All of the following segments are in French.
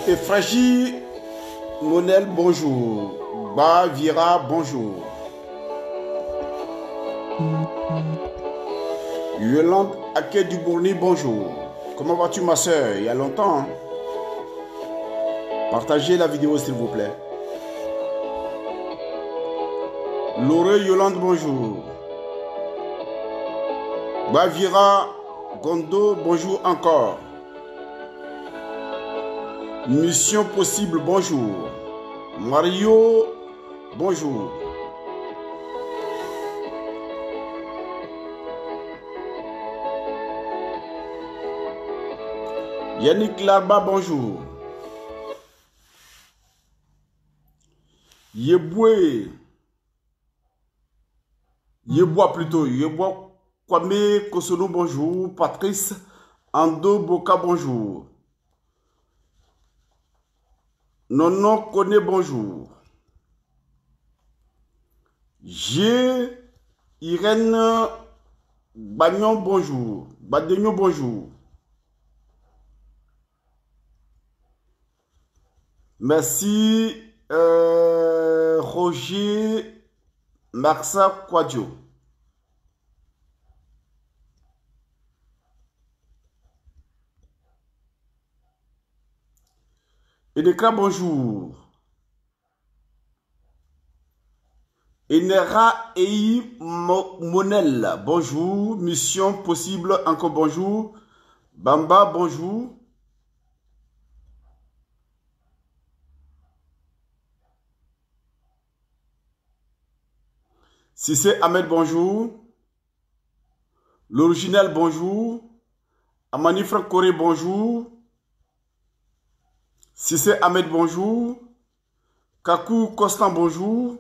Efraji Monel, bonjour. Bavira, bonjour. Yolande Ake Dubourni, bonjour. Comment vas-tu, ma soeur? Il y a longtemps. Hein? Partagez la vidéo, s'il vous plaît. Laure Yolande, bonjour. Bavira Gondo, bonjour encore. Mission possible, bonjour. Mario, bonjour. Yannick Larba, bonjour. Yebois plutôt. Yebois Kwame Kosono, bonjour. Patrice Ando Boka, bonjour. Nono Kone, bonjour. G. Irène Bagnon, bonjour. Badegno, bonjour. Merci Roger Marsa Quadio. Enekra, bonjour. Enera Ei Monel, bonjour. Mission possible, encore bonjour. Bamba, bonjour. Sissé Ahmed, bonjour. L'original, bonjour. Amani Franck Coré, bonjour. Sissé Ahmed, bonjour. Kakou Constant, bonjour.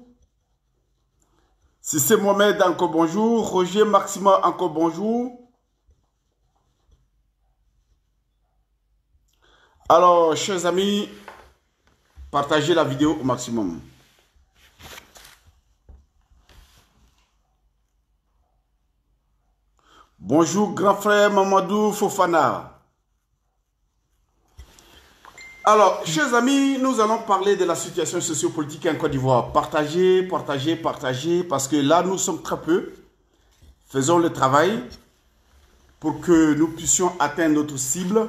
Sissé Mohamed, encore bonjour. Roger Maxima, encore bonjour. Alors, chers amis, partagez la vidéo au maximum. Bonjour, grand frère Mamadou Fofana. Alors, chers amis, nous allons parler de la situation sociopolitique en Côte d'Ivoire. Partagez, partagez, partagez, parce que là, nous sommes très peu. Faisons le travail pour que nous puissions atteindre notre cible.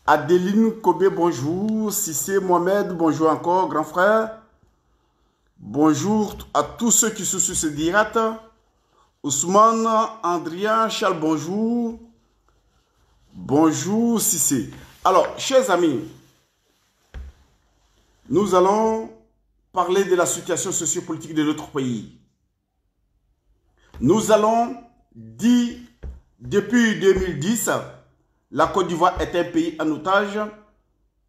Adeline Kobe, bonjour. Sissé Mohamed, bonjour encore, grand frère. Bonjour à tous ceux qui sont sur ce direct. Ousmane, Andrien, Charles, bonjour. Bonjour, Sissé. Alors, chers amis, nous allons parler de la situation sociopolitique de notre pays. Nous allons dire, depuis 2010, la Côte d'Ivoire est un pays en otage.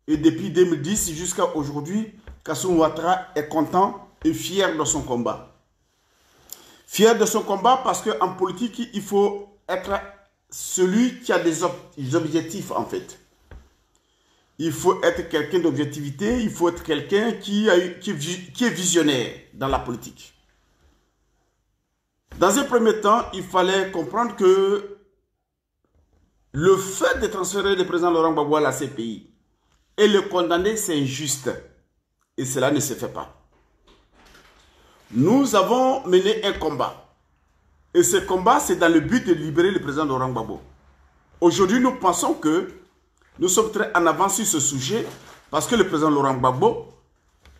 Et depuis 2010 jusqu'à aujourd'hui, Kassoum Ouattara est content et fier de son combat. Fier de son combat parce qu'en politique, il faut être celui qui a des objectifs en fait. Il faut être quelqu'un d'objectivité, il faut être quelqu'un qui est visionnaire dans la politique. Dans un premier temps, il fallait comprendre que le fait de transférer le président Laurent Gbagbo à la CPI et le condamner, c'est injuste. Et cela ne se fait pas. Nous avons mené un combat. Et ce combat, c'est dans le but de libérer le président Laurent Gbagbo. Aujourd'hui, nous pensons que nous sommes très en avance sur ce sujet parce que le président Laurent Gbagbo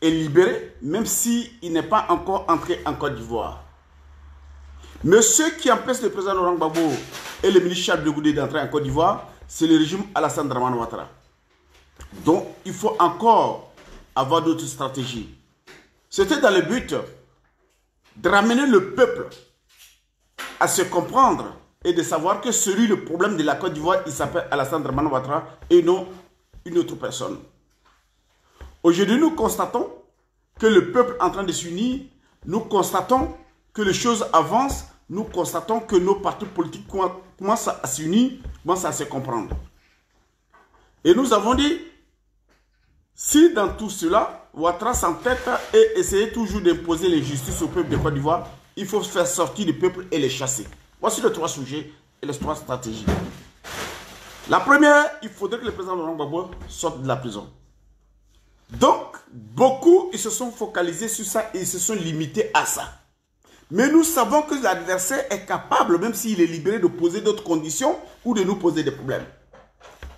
est libéré, même s'il n'est pas encore entré en Côte d'Ivoire. Mais ceux qui empêchent le président Laurent Gbagbo et le ministre Charles de Goulet d'entrer en Côte d'Ivoire, c'est le régime Alassane Dramane Ouattara. Donc, il faut encore avoir d'autres stratégies. C'était dans le but de ramener le peuple à se comprendre et de savoir que celui, le problème de la Côte d'Ivoire, il s'appelle Alassane Dramane Ouattara et non une autre personne. Aujourd'hui, nous constatons que le peuple est en train de s'unir, nous constatons que les choses avancent, nous constatons que nos partis politiques commencent à s'unir, commencent à se comprendre. Et nous avons dit, si dans tout cela, Ouattara s'entête et essayer toujours d'imposer l'injustice au peuple de Côte d'Ivoire, il faut faire sortir le peuple et les chasser. Voici les 3 sujets et les 3 stratégies. La première, il faudrait que le président Laurent Gbagbo sorte de la prison. Donc, beaucoup ils se sont focalisés sur ça et ils se sont limités à ça. Mais nous savons que l'adversaire est capable, même s'il est libéré, de poser d'autres conditions ou de nous poser des problèmes.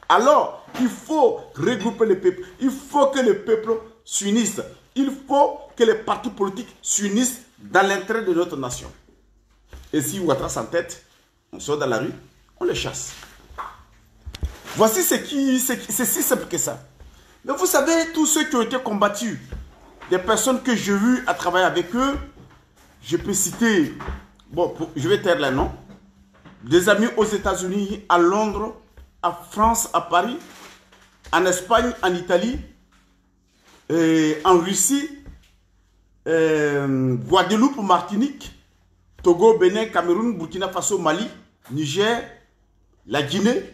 Alors, il faut regrouper le peuple. Il faut que le peuple s'unisse. Il faut que les partis politiques s'unissent dans l'intérêt de notre nation. Et si Ouattara s'entête, on sort dans la rue, on les chasse. Voici c'est si simple que ça. Mais vous savez, tous ceux qui ont été combattus, des personnes que j'ai vues à travailler avec eux, je peux citer, bon, je vais taire les noms, des amis aux États-Unis, à Londres, à France, à Paris, en Espagne, en Italie, en Russie, Guadeloupe, Martinique, Togo, Bénin, Cameroun, Burkina Faso, Mali, Niger, la Guinée,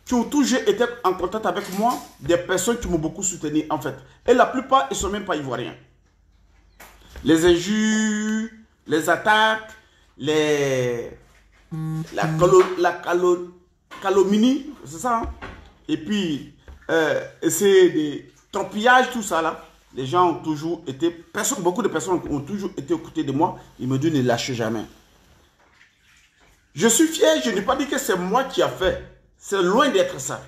qui ont toujours été en contact avec moi, des personnes qui m'ont beaucoup soutenu en fait. Et la plupart, ils ne sont même pas ivoiriens. Les injures, les attaques, la calomnie, c'est ça. Hein? Et puis, essayer de torpillage, tout ça là. Les gens ont toujours été, beaucoup de personnes ont toujours été aux côtés de moi. Ils me disent ne lâchez jamais. Je suis fier, je n'ai pas dit que c'est moi qui a fait. C'est loin d'être ça.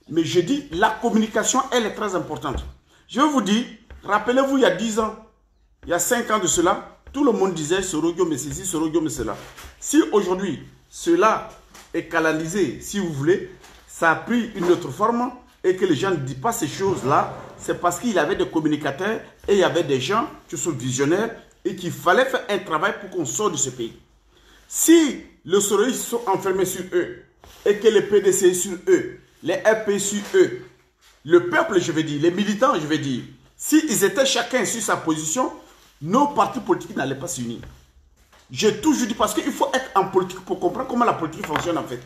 Mais je dis, la communication, elle est très importante. Je vous dis, rappelez-vous, il y a 10 ans, il y a 5 ans de cela, tout le monde disait Sorogio mais ceci, Sorogio mais cela. Si aujourd'hui, cela est canalisé, si vous voulez, ça a pris une autre forme et que les gens ne disent pas ces choses-là, c'est parce qu'il y avait des communicateurs et il y avait des gens qui sont visionnaires et qu'il fallait faire un travail pour qu'on sorte de ce pays. Si les sororistes sont enfermés sur eux et que les PDC sur eux, les RP sur eux, le peuple, je vais dire, les militants, je vais dire, s'ils étaient chacun sur sa position, nos partis politiques n'allaient pas s'unir. J'ai toujours dit, parce qu'il faut être en politique pour comprendre comment la politique fonctionne en fait.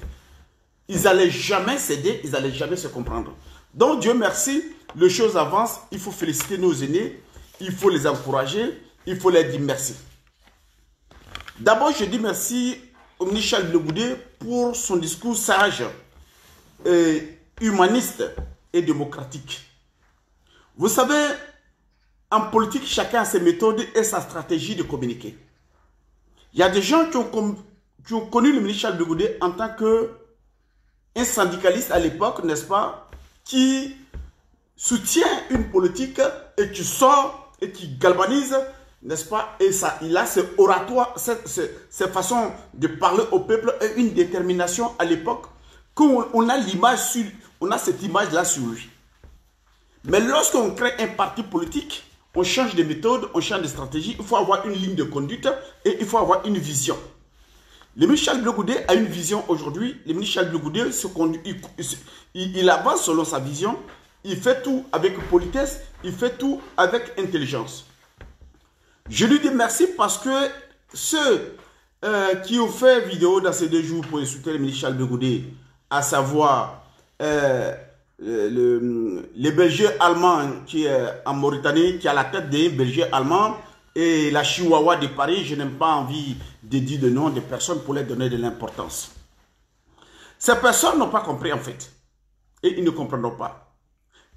Ils n'allaient jamais céder, ils n'allaient jamais se comprendre. Donc Dieu merci, les choses avancent, il faut féliciter nos aînés, il faut les encourager, il faut leur dire merci. D'abord, je dis merci au ministre Charles Blé Goudé pour son discours sage, humaniste et démocratique. Vous savez, en politique, chacun a ses méthodes et sa stratégie de communiquer. Il y a des gens qui ont connu le ministre Charles Blé Goudé en tant qu'un syndicaliste à l'époque, n'est-ce pas, qui soutient une politique et qui sort et qui galvanise, n'est-ce pas, et ça, il a ce oratoire, cette façon de parler au peuple et une détermination à l'époque qu'on a l'image sur, on a cette image-là sur lui. Mais lorsqu'on crée un parti politique, on change de méthode, on change de stratégie, il faut avoir une ligne de conduite et il faut avoir une vision. Le ministre Charles Blé Goudé a une vision aujourd'hui. Le ministre Charles Blé Goudé il avance selon sa vision. Il fait tout avec politesse, il fait tout avec intelligence. Je lui dis merci parce que ceux qui ont fait vidéo dans ces 2 jours pour insulter le ministre Charles Blé Goudé, à savoir le berger allemand qui est en Mauritanie, qui a la tête des bergers allemands, et la Chihuahua de Paris, je n'ai pas envie de dire le nom des personnes pour leur donner de l'importance. Ces personnes n'ont pas compris en fait. Et ils ne comprendront pas.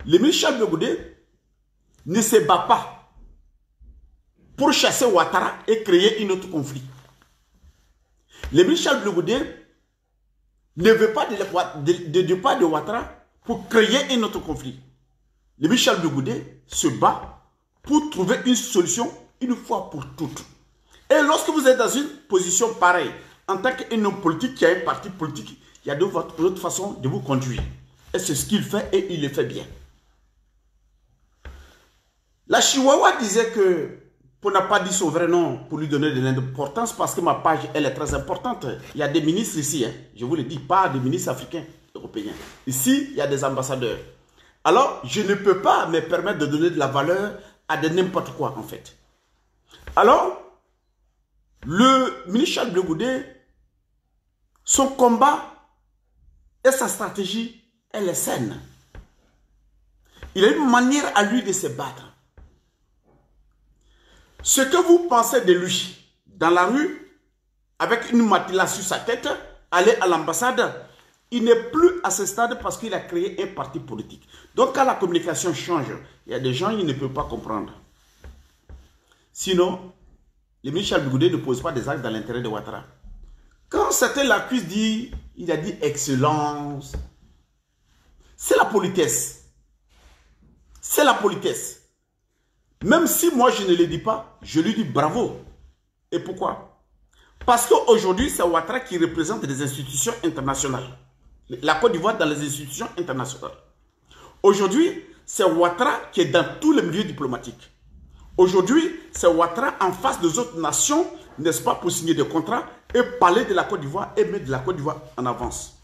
Le ministre Charles Blé Goudé ne se bat pas pour chasser Ouattara et créer un autre conflit. Le ministre Charles Blé Goudé ne veut pas de départ de Ouattara pour créer un autre conflit. Le ministre Charles Blé Goudé se bat pour trouver une solution une fois pour toutes. Et lorsque vous êtes dans une position pareille, en tant qu'un homme politique qui a un parti politique, il y a d'autres façons de vous conduire. Et c'est ce qu'il fait et il le fait bien. La Chihuahua disait que, pour ne pas dire son vrai nom, pour lui donner de l'importance, parce que ma page, elle est très importante. Il y a des ministres ici, hein, je vous le dis, pas des ministres africains, européens. Ici, il y a des ambassadeurs. Alors, je ne peux pas me permettre de donner de la valeur à de n'importe quoi, en fait. Alors, le ministre Charles Blé Goudé, son combat et sa stratégie, elle est saine. Il a une manière à lui de se battre. Ce que vous pensez de lui, dans la rue, avec une matelas sur sa tête, aller à l'ambassade, il n'est plus à ce stade parce qu'il a créé un parti politique. Donc quand la communication change, il y a des gens qui ne peuvent pas comprendre. Sinon, le ministre Charles Blé Goudé ne pose pas des actes dans l'intérêt de Ouattara. Quand certains l'accusent, il a dit excellence. C'est la politesse. C'est la politesse. Même si moi je ne le dis pas, je lui dis bravo. Et pourquoi? Parce qu'aujourd'hui, c'est Ouattara qui représente des institutions internationales. La Côte d'Ivoire dans les institutions internationales. Aujourd'hui, c'est Ouattara qui est dans tous les milieux diplomatiques. Aujourd'hui, c'est Ouattara en face des autres nations, n'est-ce pas, pour signer des contrats et parler de la Côte d'Ivoire et mettre de la Côte d'Ivoire en avance.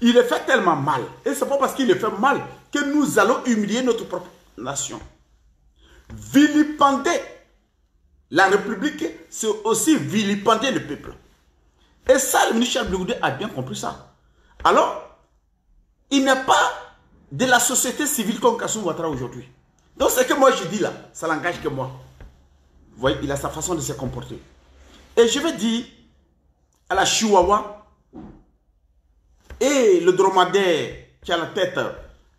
Il est fait tellement mal. Et ce n'est pas parce qu'il est fait mal que nous allons humilier notre propre nation. Vilipender la République, c'est aussi vilipender le peuple. Et ça, le ministre Charles Blé Goudé a bien compris ça. Alors, il n'est pas de la société civile comme Kassoum Ouattara aujourd'hui. Donc, ce que moi je dis là, ça n'engage que moi. Vous voyez, il a sa façon de se comporter. Et je vais dire à la Chihuahua et le dromadaire qui a la tête,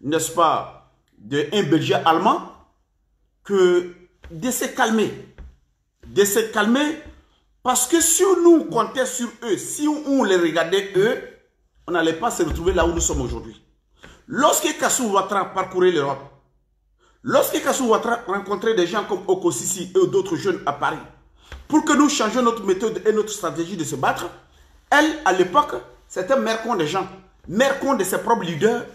n'est-ce pas, d'un berger allemand, que de se calmer. De se calmer, parce que si nous comptions sur eux, si on les regardait eux, on n'allait pas se retrouver là où nous sommes aujourd'hui. Lorsque Kassoum Ouattara parcourait l'Europe, lorsque Kassoum Ouattara rencontrait des gens comme Oko Sisi et d'autres jeunes à Paris, pour que nous changions notre méthode et notre stratégie de se battre, elle, à l'époque, c'était mercon des gens, mercon de ses propres leaders,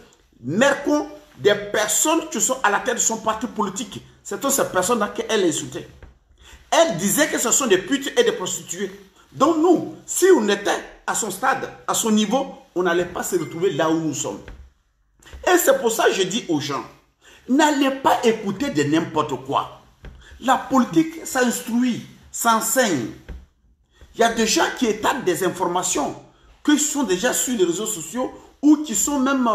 mercon des personnes qui sont à la tête de son parti politique. C'était ces personnes-là qu'elle insultait. Elle disait que ce sont des putes et des prostituées. Donc nous, si on était à son stade, à son niveau, on n'allait pas se retrouver là où nous sommes. Et c'est pour ça que je dis aux gens, n'allez pas écouter de n'importe quoi. La politique s'instruit, s'enseigne. Il y a des gens qui étalent des informations qui sont déjà sur les réseaux sociaux ou qui sont même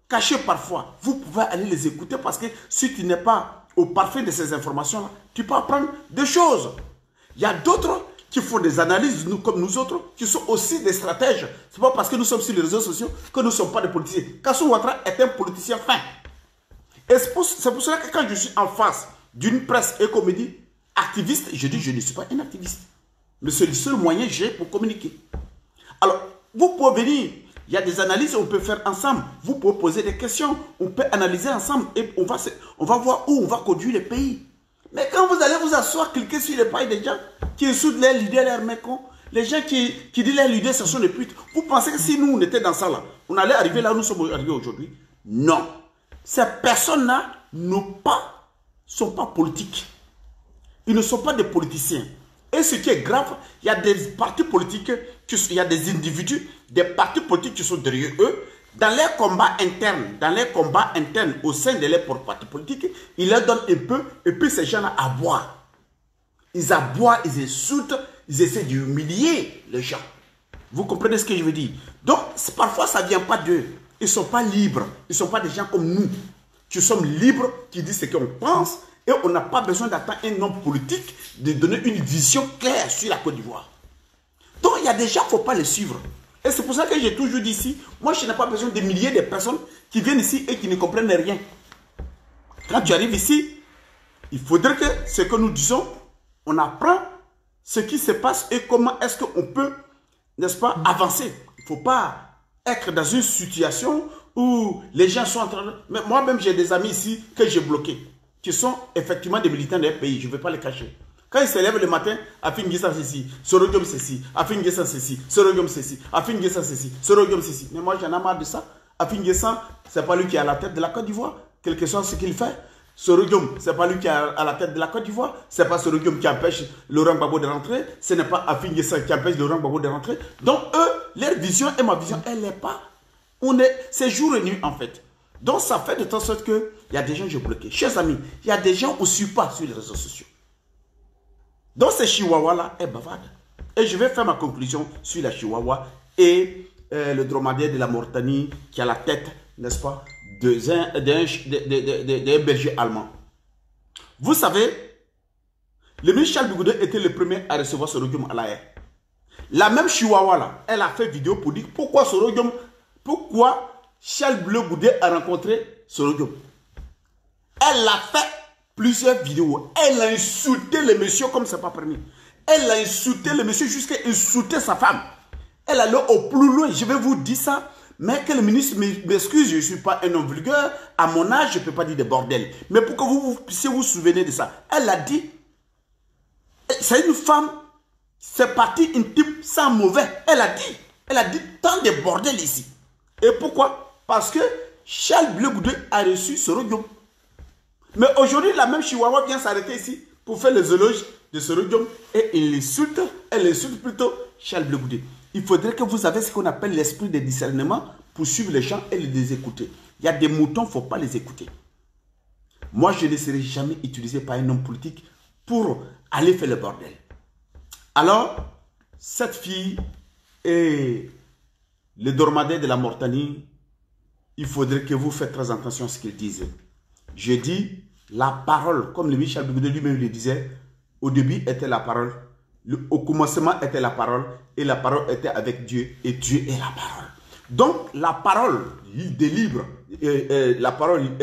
cachés parfois. Vous pouvez aller les écouter parce que si tu n'es pas au parfait de ces informations-là, tu peux apprendre des choses. Il y a d'autres qui font des analyses, comme nous autres, qui sont aussi des stratèges. Ce n'est pas parce que nous sommes sur les réseaux sociaux que nous ne sommes pas des politiciens. Kassoum Ouattara est un politicien fin. Et c'est pour cela que quand je suis en face d'une presse et qu'on me dit activiste, je dis je ne suis pas un activiste. Mais c'est le seul moyen que j'ai pour communiquer. Alors, vous pouvez venir, il y a des analyses qu'on peut faire ensemble. Vous pouvez poser des questions, on peut analyser ensemble et on va voir où on va conduire le pays. Mais quand vous allez vous asseoir, cliquer sur les pailles des gens qui insultent les leaders, leurs mécons, les gens qui disent les leaders, ce sont des putes. Vous pensez que si nous, on était dans ça là, on allait arriver là où nous sommes arrivés aujourd'hui? Non. Ces personnes-là ne sont pas politiques. Ils ne sont pas des politiciens. Et ce qui est grave, il y a des partis politiques, il y a des individus, des partis politiques qui sont derrière eux. Dans les combats internes au sein de leurs partis politiques, ils leur donnent un peu, et puis ces gens-là aboient. Ils aboient, ils insultent, ils essaient d'humilier les gens. Vous comprenez ce que je veux dire? Donc, parfois, ça ne vient pas d'eux. Ils ne sont pas libres. Ils ne sont pas des gens comme nous, qui sommes libres, qui disent ce qu'on pense, et on n'a pas besoin d'attendre un homme politique de donner une vision claire sur la Côte d'Ivoire. Donc, il y a des gens, il ne faut pas les suivre. Et c'est pour ça que j'ai toujours dit ici, moi je n'ai pas besoin de milliers de personnes qui viennent ici et qui ne comprennent rien. Quand tu arrives ici, il faudrait que ce que nous disons, on apprend ce qui se passe et comment est-ce qu'on peut, n'est-ce pas, avancer. Il ne faut pas être dans une situation où les gens sont en train de... Mais moi-même j'ai des amis ici que j'ai bloqués, qui sont effectivement des militants de leur pays, je ne vais pas les cacher. Quand ils se lèvent le matin, Afin Guessa ceci, Sorodium ceci, Afin Guessa ceci, Sorodium ceci, Afin Guessa ceci, Sorodium ceci. Mais moi, j'en ai marre de ça. Afin Guessa, ce n'est pas lui qui est à la tête de la Côte d'Ivoire, quel que soit ce qu'il fait. Sorodium, ce n'est pas lui qui est à la tête de la Côte d'Ivoire. Ce n'est pas Sorodium qui empêche Laurent Gbagbo de rentrer. Ce n'est pas Afin Guessa qui empêche Laurent Gbagbo de rentrer. Donc, eux, leur vision et ma vision, elle n'est pas... C'est jour et nuit, en fait. Donc ça fait de telle sorte qu'il y a des gens que j'ai bloqués. Chers amis, il y a des gens qui ne suivent pas sur les réseaux sociaux. Donc ces chihuahuas-là est bavarde. Et je vais faire ma conclusion sur la chihuahua et le dromadaire de la Mauritanie qui a la tête, n'est-ce pas, d'un berger allemand. Vous savez, le ministre Charles Bigoudé était le premier à recevoir ce rhodium à la haie. La même chihuahua là, elle a fait vidéo pour dire pourquoi ce rhodium, pourquoi Charles Bigoudé a rencontré ce rhodium. Elle a fait plusieurs vidéos. Elle a insulté le monsieur comme c'est pas permis. Elle a insulté le monsieur jusqu'à insulter sa femme. Elle allait au plus loin. Je vais vous dire ça. Mais que le ministre m'excuse, je ne suis pas un homme vulgaire. À mon âge, je ne peux pas dire de bordel. Mais pour que vous puissiez vous souvenir de ça. Elle a dit, c'est une femme, c'est parti intime, sans mauvais. Elle a dit tant de bordel ici. Et pourquoi? Parce que Charles Bleu Goudé a reçu ce rhodium. Mais aujourd'hui, la même chihuahua vient s'arrêter ici pour faire les éloges de ce rhodium et elle insulte plutôt Charles Bleu Goudé. Il faudrait que vous ayez ce qu'on appelle l'esprit de discernement pour suivre les gens et les écouter. Il y a des moutons, il ne faut pas les écouter. Moi, je ne serai jamais utilisé par un homme politique pour aller faire le bordel. Alors, cette fille et le dromadaire de la Mauritanie, il faudrait que vous faites très attention à ce qu'ils disent. Je dis la parole, comme le Michel Bigoudé lui-même le disait, au début était la parole, au commencement était la parole, et la parole était avec Dieu, et Dieu est la parole. Donc la parole délivre, la parole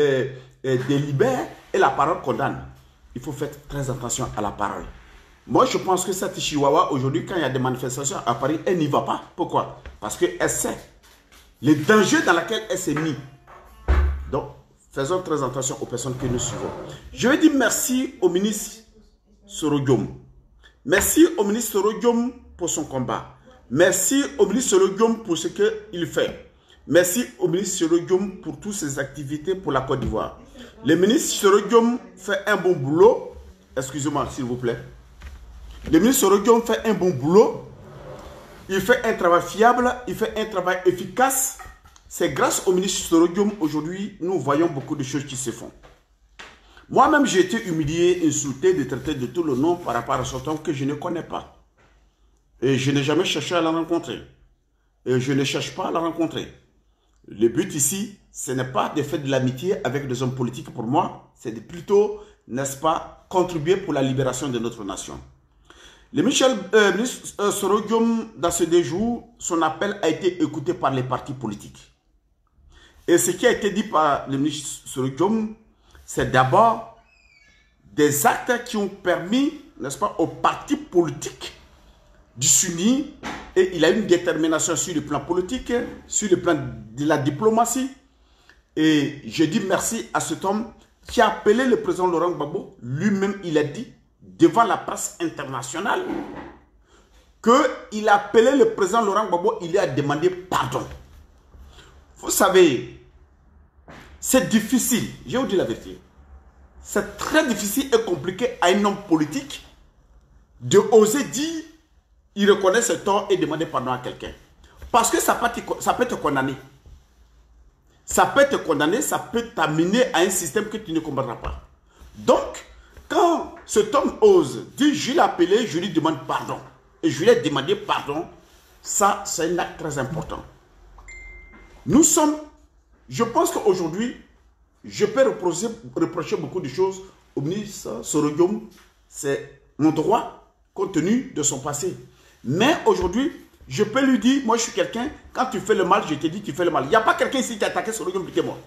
délibère, et la parole condamne. Il faut faire très attention à la parole. Moi, je pense que cette chihuahua, aujourd'hui, quand il y a des manifestations à Paris, elle n'y va pas. Pourquoi? Parce qu'elle sait les dangers dans lesquels elle s'est mise. Donc, faisons très attention aux personnes que nous suivons. Je vais dire merci au ministre Soro-Diom. Merci au ministre Soro-Diom pour son combat. Merci au ministre Soro-Diom pour ce qu'il fait. Merci au ministre Soro-Diom pour toutes ses activités pour la Côte d'Ivoire. Le ministre Soro-Diom fait un bon boulot. Excusez-moi, s'il vous plaît. Le ministre Soro-Diom fait un bon boulot. Il fait un travail fiable. Il fait un travail efficace. C'est grâce au ministre Soro-Diom, aujourd'hui, nous voyons beaucoup de choses qui se font. Moi-même, j'ai été humilié, insulté, traité de tout le nom par rapport à ce homme que je ne connais pas. Et je n'ai jamais cherché à la rencontrer. Et je ne cherche pas à la rencontrer. Le but ici, ce n'est pas de faire de l'amitié avec des hommes politiques pour moi. C'est de plutôt, n'est-ce pas, contribuer pour la libération de notre nation. Le ministre Soro-Diom, dans ces 2 jours, son appel a été écouté par les partis politiques. Et ce qui a été dit par le ministre Soro-Diom, c'est d'abord des actes qui ont permis, n'est-ce pas, aux partis politiques de s'unir. Et il a une détermination sur le plan politique, sur le plan de la diplomatie. Et je dis merci à cet homme qui a appelé le président Laurent Gbagbo. Lui-même, il a dit devant la presse internationale qu'il a appelé le président Laurent Gbagbo, il lui a demandé pardon. Vous savez, c'est difficile, je vais vous dire la vérité. C'est très difficile et compliqué à un homme politique de oser dire, il reconnaît ses torts et demander pardon à quelqu'un. Parce que ça peut te condamner. Ça peut te condamner, ça peut t'amener à un système que tu ne comprendras pas. Donc, quand cet homme ose dire, je l'ai appelé, je lui demande pardon. Et je lui ai demandé pardon, ça c'est un acte très important. Nous sommes, je pense qu'aujourd'hui, je peux reprocher beaucoup de choses au ministre Soro-Diom. C'est mon droit, compte tenu de son passé. Mais aujourd'hui, je peux lui dire, moi je suis quelqu'un, quand tu fais le mal, je te dis tu fais le mal. Il n'y a pas quelqu'un ici qui a attaqué Soro-Diom plus que moi.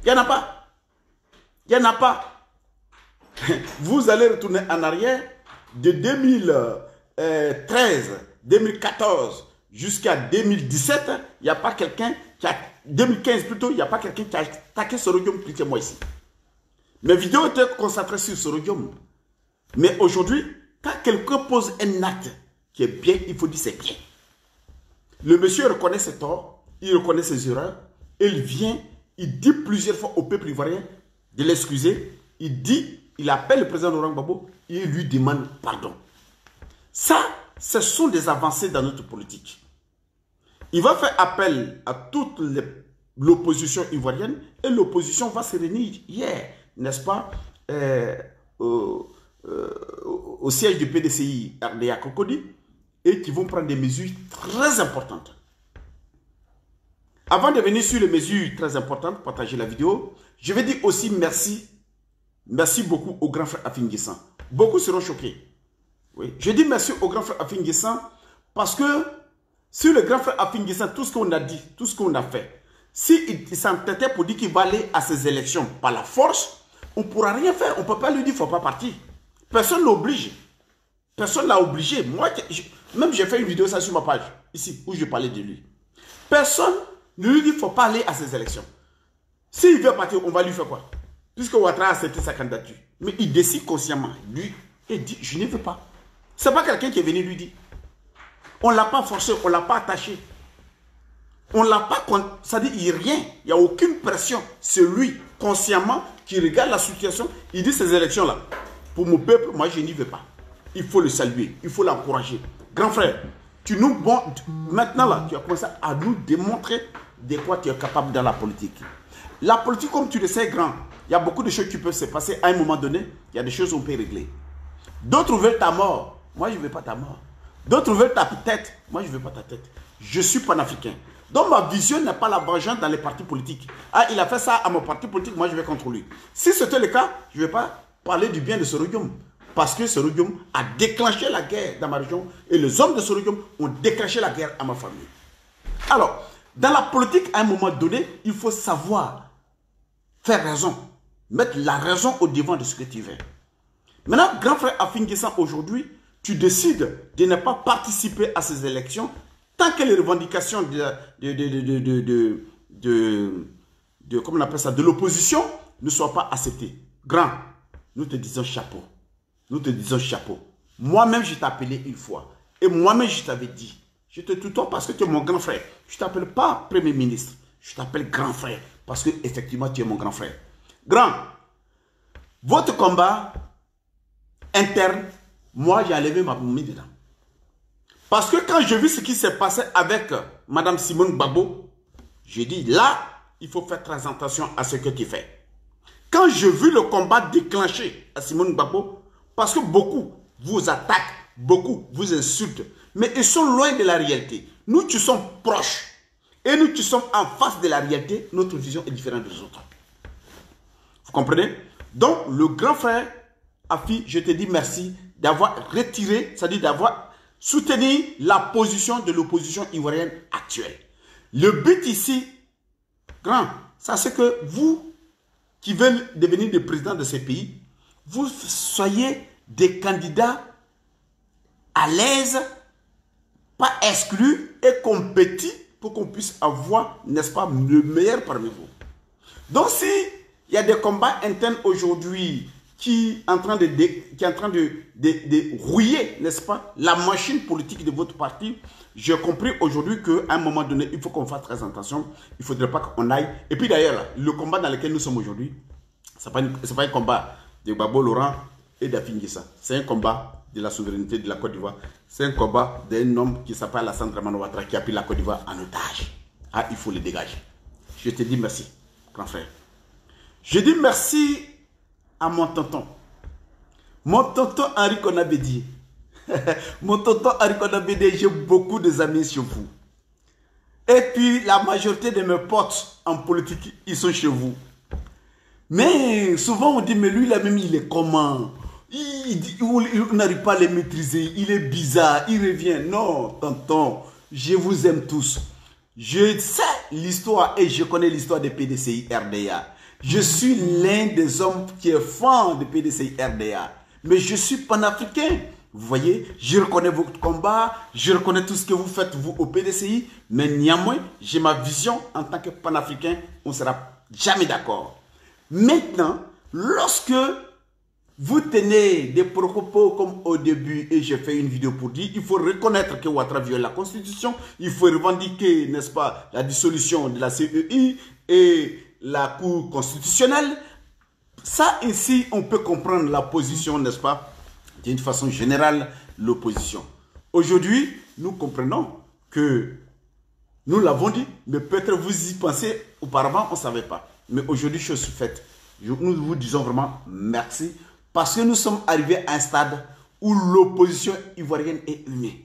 Il n'y en a pas. Il n'y en a pas. Vous allez retourner en arrière de 2013, 2014 jusqu'à 2017, il n'y a pas quelqu'un qui a... 2015 plutôt, il n'y a pas quelqu'un qui a attaqué Soro-Diom plus que moi ici. Mes vidéos étaient concentrées sur Soro-Diom. Mais aujourd'hui, quand quelqu'un pose un acte qui est bien, il faut dire c'est bien. Le monsieur reconnaît ses torts, il reconnaît ses erreurs, il vient, il dit plusieurs fois au peuple ivoirien de l'excuser, il dit, il appelle le président Laurent Gbagbo et il lui demande pardon. Ça, ce sont des avancées dans notre politique. Il va faire appel à toutes les l'opposition ivoirienne et l'opposition va se réunir hier, n'est-ce pas, au siège du PDCI RDA Cocody et qui vont prendre des mesures très importantes. Avant de venir sur les mesures très importantes, partager la vidéo, je vais dire aussi merci. Merci beaucoup au grand frère Afin Guessan. Beaucoup seront choqués. Oui. Je dis merci au grand frère Afin Guessan parce que sur le grand frère Afin Guessan, tout ce qu'on a dit, tout ce qu'on a fait, s'il s'entêtait pour dire qu'il va aller à ces élections par la force, on ne pourra rien faire. On ne peut pas lui dire qu'il ne faut pas partir. Personne ne l'oblige. Personne ne l'a obligé. Moi, même j'ai fait une vidéo ça sur ma page, ici, où je parlais de lui. Personne ne lui dit qu'il ne faut pas aller à ces élections. S'il veut partir, on va lui faire quoi? Puisque Ouattara a accepté sa candidature. Mais il décide consciemment, lui, et dit, je ne veux pas. Ce n'est pas quelqu'un qui est venu lui dire. On ne l'a pas forcé, on ne l'a pas attaché. On ne l'a pas... Ça dit, il n'y a rien. Il n'y a aucune pression. C'est lui, consciemment, qui regarde la situation. Il dit, ces élections-là, pour mon peuple, moi, je n'y vais pas. Il faut le saluer, il faut l'encourager. Grand frère, maintenant, là, tu as commencé à nous démontrer de quoi tu es capable dans la politique. La politique, comme tu le sais, grand, il y a beaucoup de choses qui peuvent se passer. À un moment donné, il y a des choses qu'on peut régler. D'autres veulent ta mort. Moi, je ne veux pas ta mort. D'autres veulent ta tête. Moi, je ne veux pas ta tête. Je suis panafricain. Donc, ma vision n'est pas la vengeance dans les partis politiques. Ah, il a fait ça à mon parti politique, moi, je vais contre lui. Si c'était le cas, je ne vais pas parler du bien de Sorogium. Parce que Sorogium a déclenché la guerre dans ma région. Et les hommes de Sorogium ont déclenché la guerre à ma famille. Alors, dans la politique, à un moment donné, il faut savoir faire raison. Mettre la raison au devant de ce que tu veux. Maintenant, grand frère Afin Guessan, aujourd'hui, tu décides de ne pas participer à ces élections tant que les revendications comment on appelle ça, de l'opposition ne soient pas acceptées. Grand, nous te disons chapeau. Nous te disons chapeau. Moi-même, je t'ai appelé une fois. Et moi-même, je t'avais dit. Je te tutoie parce que tu es mon grand frère. Je ne t'appelle pas Premier ministre. Je t'appelle grand frère. Parce que effectivement, tu es mon grand frère. Grand, votre combat interne, moi, j'ai enlevé ma main dedans. Parce que quand j'ai vu ce qui s'est passé avec Mme Simone Gbagbo, j'ai dit, là, il faut faire très attention à ce que tu fais. Quand j'ai vu le combat déclenché à Simone Gbagbo, parce que beaucoup vous attaquent, beaucoup vous insultent, mais ils sont loin de la réalité. Nous, tu sommes proches. Et nous, tu sommes en face de la réalité. Notre vision est différente des autres. Vous comprenez? Donc, le grand frère, Afi, je te dis merci d'avoir retiré, c'est-à-dire d'avoir soutenu la position de l'opposition ivoirienne actuelle. Le but ici, grand, ça c'est que vous, qui veulent devenir des présidents de ces pays, vous soyez des candidats à l'aise, pas exclus et compétis pour qu'on puisse avoir, n'est-ce pas, le meilleur parmi vous. Donc si il y a des combats internes aujourd'hui qui est en train de rouiller, n'est-ce pas, la machine politique de votre parti, j'ai compris aujourd'hui qu'à un moment donné, il faut qu'on fasse très attention. Il ne faudrait pas qu'on aille. Et puis d'ailleurs, le combat dans lequel nous sommes aujourd'hui, ce n'est pas un combat de Gbagbo Laurent et d'Afin Guessan. C'est un combat de la souveraineté de la Côte d'Ivoire. C'est un combat d'un homme qui s'appelle Alassane Dramane Ouattara qui a pris la Côte d'Ivoire en otage. Ah, il faut le dégager. Je te dis merci, grand frère. Je dis merci à mon tonton. Mon tonton Henri Konabedi. Mon tonton Henri Konabedi, j'ai beaucoup d'amis chez vous. Et puis, la majorité de mes potes en politique, ils sont chez vous. Mais souvent, on dit, mais lui, là même, il est comment? Il n'arrive pas à les maîtriser. Il est bizarre. Il revient. Non, tonton, je vous aime tous. Je sais l'histoire et je connais l'histoire des PDCI RDA. Je suis l'un des hommes qui est fan de PDCI RDA. Mais je suis panafricain. Vous voyez, je reconnais votre combat. Je reconnais tout ce que vous faites, vous, au PDCI. Mais néanmoins, j'ai ma vision en tant que panafricain. On ne sera jamais d'accord. Maintenant, lorsque vous tenez des propos comme au début, et j'ai fait une vidéo pour dire, il faut reconnaître que Ouattara viole la Constitution, il faut revendiquer, n'est-ce pas, la dissolution de la CEI et la Cour constitutionnelle. Ça, ici, on peut comprendre la position, n'est-ce pas, d'une façon générale, l'opposition. Aujourd'hui, nous comprenons que Nous l'avons dit, mais peut-être vous y pensez auparavant, on ne savait pas. Mais aujourd'hui, chose faite. Nous vous disons vraiment merci parce que nous sommes arrivés à un stade où l'opposition ivoirienne est unie.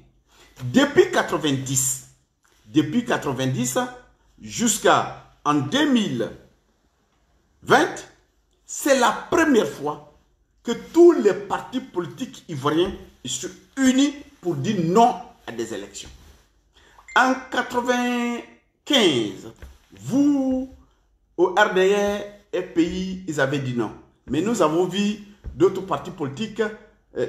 Depuis 90 jusqu'à en 2020, c'est la première fois que tous les partis politiques ivoiriens sont unis pour dire non à des élections. En 95, vous, au RDR et pays, ils avaient dit non. Mais nous avons vu d'autres partis politiques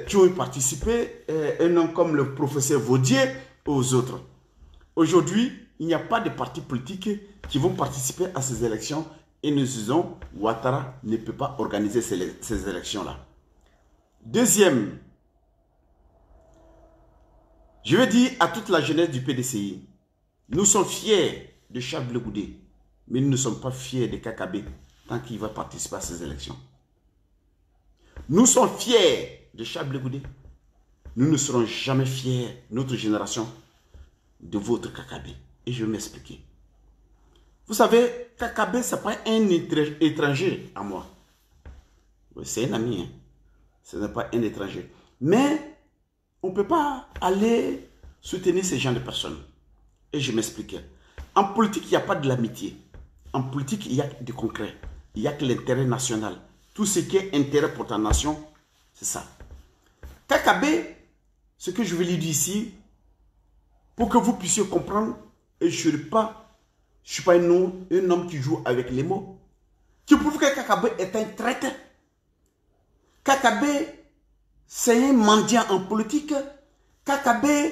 qui ont participé, un homme comme le professeur Vaudier aux autres. Aujourd'hui, il n'y a pas de partis politiques qui vont participer à ces élections et nous disons Ouattara ne peut pas organiser ces élections-là. Deuxième, je veux dire à toute la jeunesse du PDCI, nous sommes fiers de Charles Blé Goudé, mais nous ne sommes pas fiers de Kakabe tant qu'il va participer à ces élections. Nous sommes fiers de Charles Blé Goudé. Nous ne serons jamais fiers, notre génération, de votre Kakabe. Et je vais m'expliquer. Vous savez, Kakabe, ce n'est pas un étranger à moi. C'est un ami, hein? Ce n'est pas un étranger. Mais on ne peut pas aller soutenir ces gens de personnes. Et je m'explique. En politique, il n'y a pas de l'amitié. En politique, il y a du concret. Il n'y a que l'intérêt national. Tout ce qui est intérêt pour ta nation, c'est ça. Kakabe, ce que je vais lui dire ici, pour que vous puissiez comprendre, et je ne suis pas un homme qui joue avec les mots, qui prouve que Kakabe est un traître. Kakabe, c'est un mendiant en politique. Kakabe,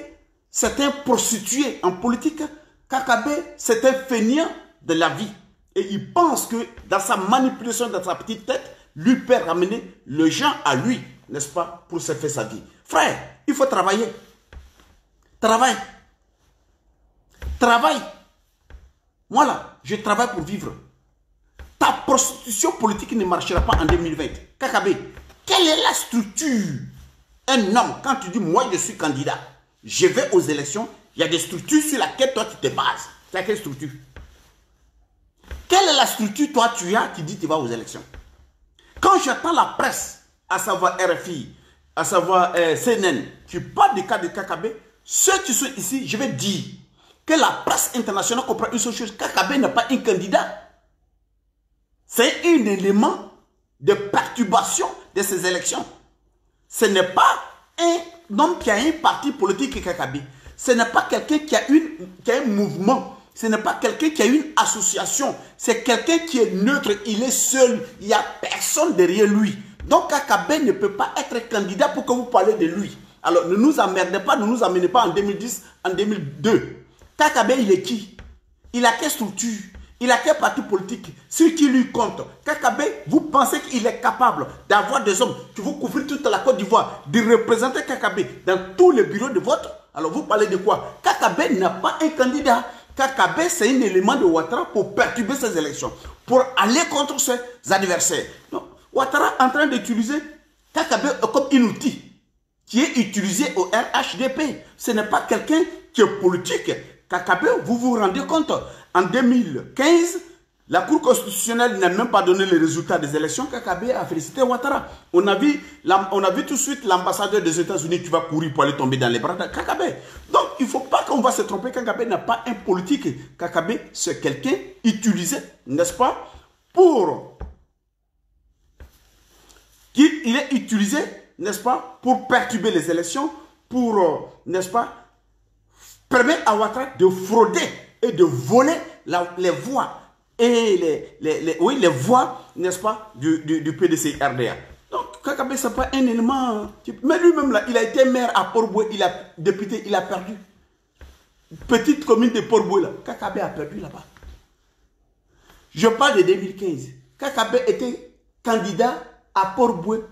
c'est un prostitué en politique. Kakabe, c'est un feignant de la vie. Et il pense que dans sa manipulation, dans sa petite tête, lui peut ramener les gens à lui, n'est-ce pas, pour se faire sa vie. Frère, il faut travailler. Travaille. Travaille. Moi là, je travaille pour vivre. Ta prostitution politique ne marchera pas en 2020. Kakabe, quelle est la structure? Un homme, quand tu dis moi je suis candidat, je vais aux élections, il y a des structures sur lesquelles toi tu te bases. C'est quelle structure? Quelle est la structure toi tu as qui dit tu vas aux élections? Quand j'attends la presse, à savoir RFI, à savoir CNN, qui parle du cas de Kakabe, ceux qui sont ici, je vais dire que la presse internationale comprend une seule chose, Kakabe n'est pas un candidat. C'est un élément de perturbation de ces élections. Ce n'est pas un homme qui a un parti politique Kakabe. Ce n'est pas quelqu'un qui a un mouvement. Ce n'est pas quelqu'un qui a une association. C'est quelqu'un qui est neutre. Il est seul. Il n'y a personne derrière lui. Donc Kakabe ne peut pas être candidat pour que vous parlez de lui. Alors ne nous emmerdez pas, ne nous amenez pas en 2010, en 2002. Kakabe, il est qui? Il a quelle structure? Il a quel parti politique? Ce qui lui compte. Kakabe, vous pensez qu'il est capable d'avoir des hommes qui vont couvrir toute la Côte d'Ivoire, de représenter Kakabe dans tous les bureaux de vote? Alors vous parlez de quoi? Kakabe n'a pas un candidat. Kakabe, c'est un élément de Ouattara pour perturber ces élections, pour aller contre ses adversaires. Donc, Ouattara est en train d'utiliser Kakabe comme un outil qui est utilisé au RHDP. Ce n'est pas quelqu'un qui est politique. Kakabe, vous vous rendez compte, en 2015, la Cour constitutionnelle n'a même pas donné les résultats des élections. Kakabe a félicité Ouattara. On a vu tout de suite l'ambassadeur des États-Unis qui va courir pour aller tomber dans les bras de Kakabe. Donc, il ne faut pas qu'on va se tromper. Kakabe n'a pas un politique. Kakabe, c'est quelqu'un utilisé, n'est-ce pas, pour... Il est utilisé, n'est-ce pas, pour perturber les élections, pour, n'est-ce pas, permettre à Ouattara de frauder et de voler les voix et les voix, n'est-ce pas, du PDC RDA. Donc, Kakabe, ce n'est pas un élément... Mais lui-même, là, il a été maire à Port-Boué, il a député, il a perdu. Petite commune de Port-Boué, là, Kakabe a perdu là-bas. Je parle de 2015. Kakabe était candidat à Port-Boué.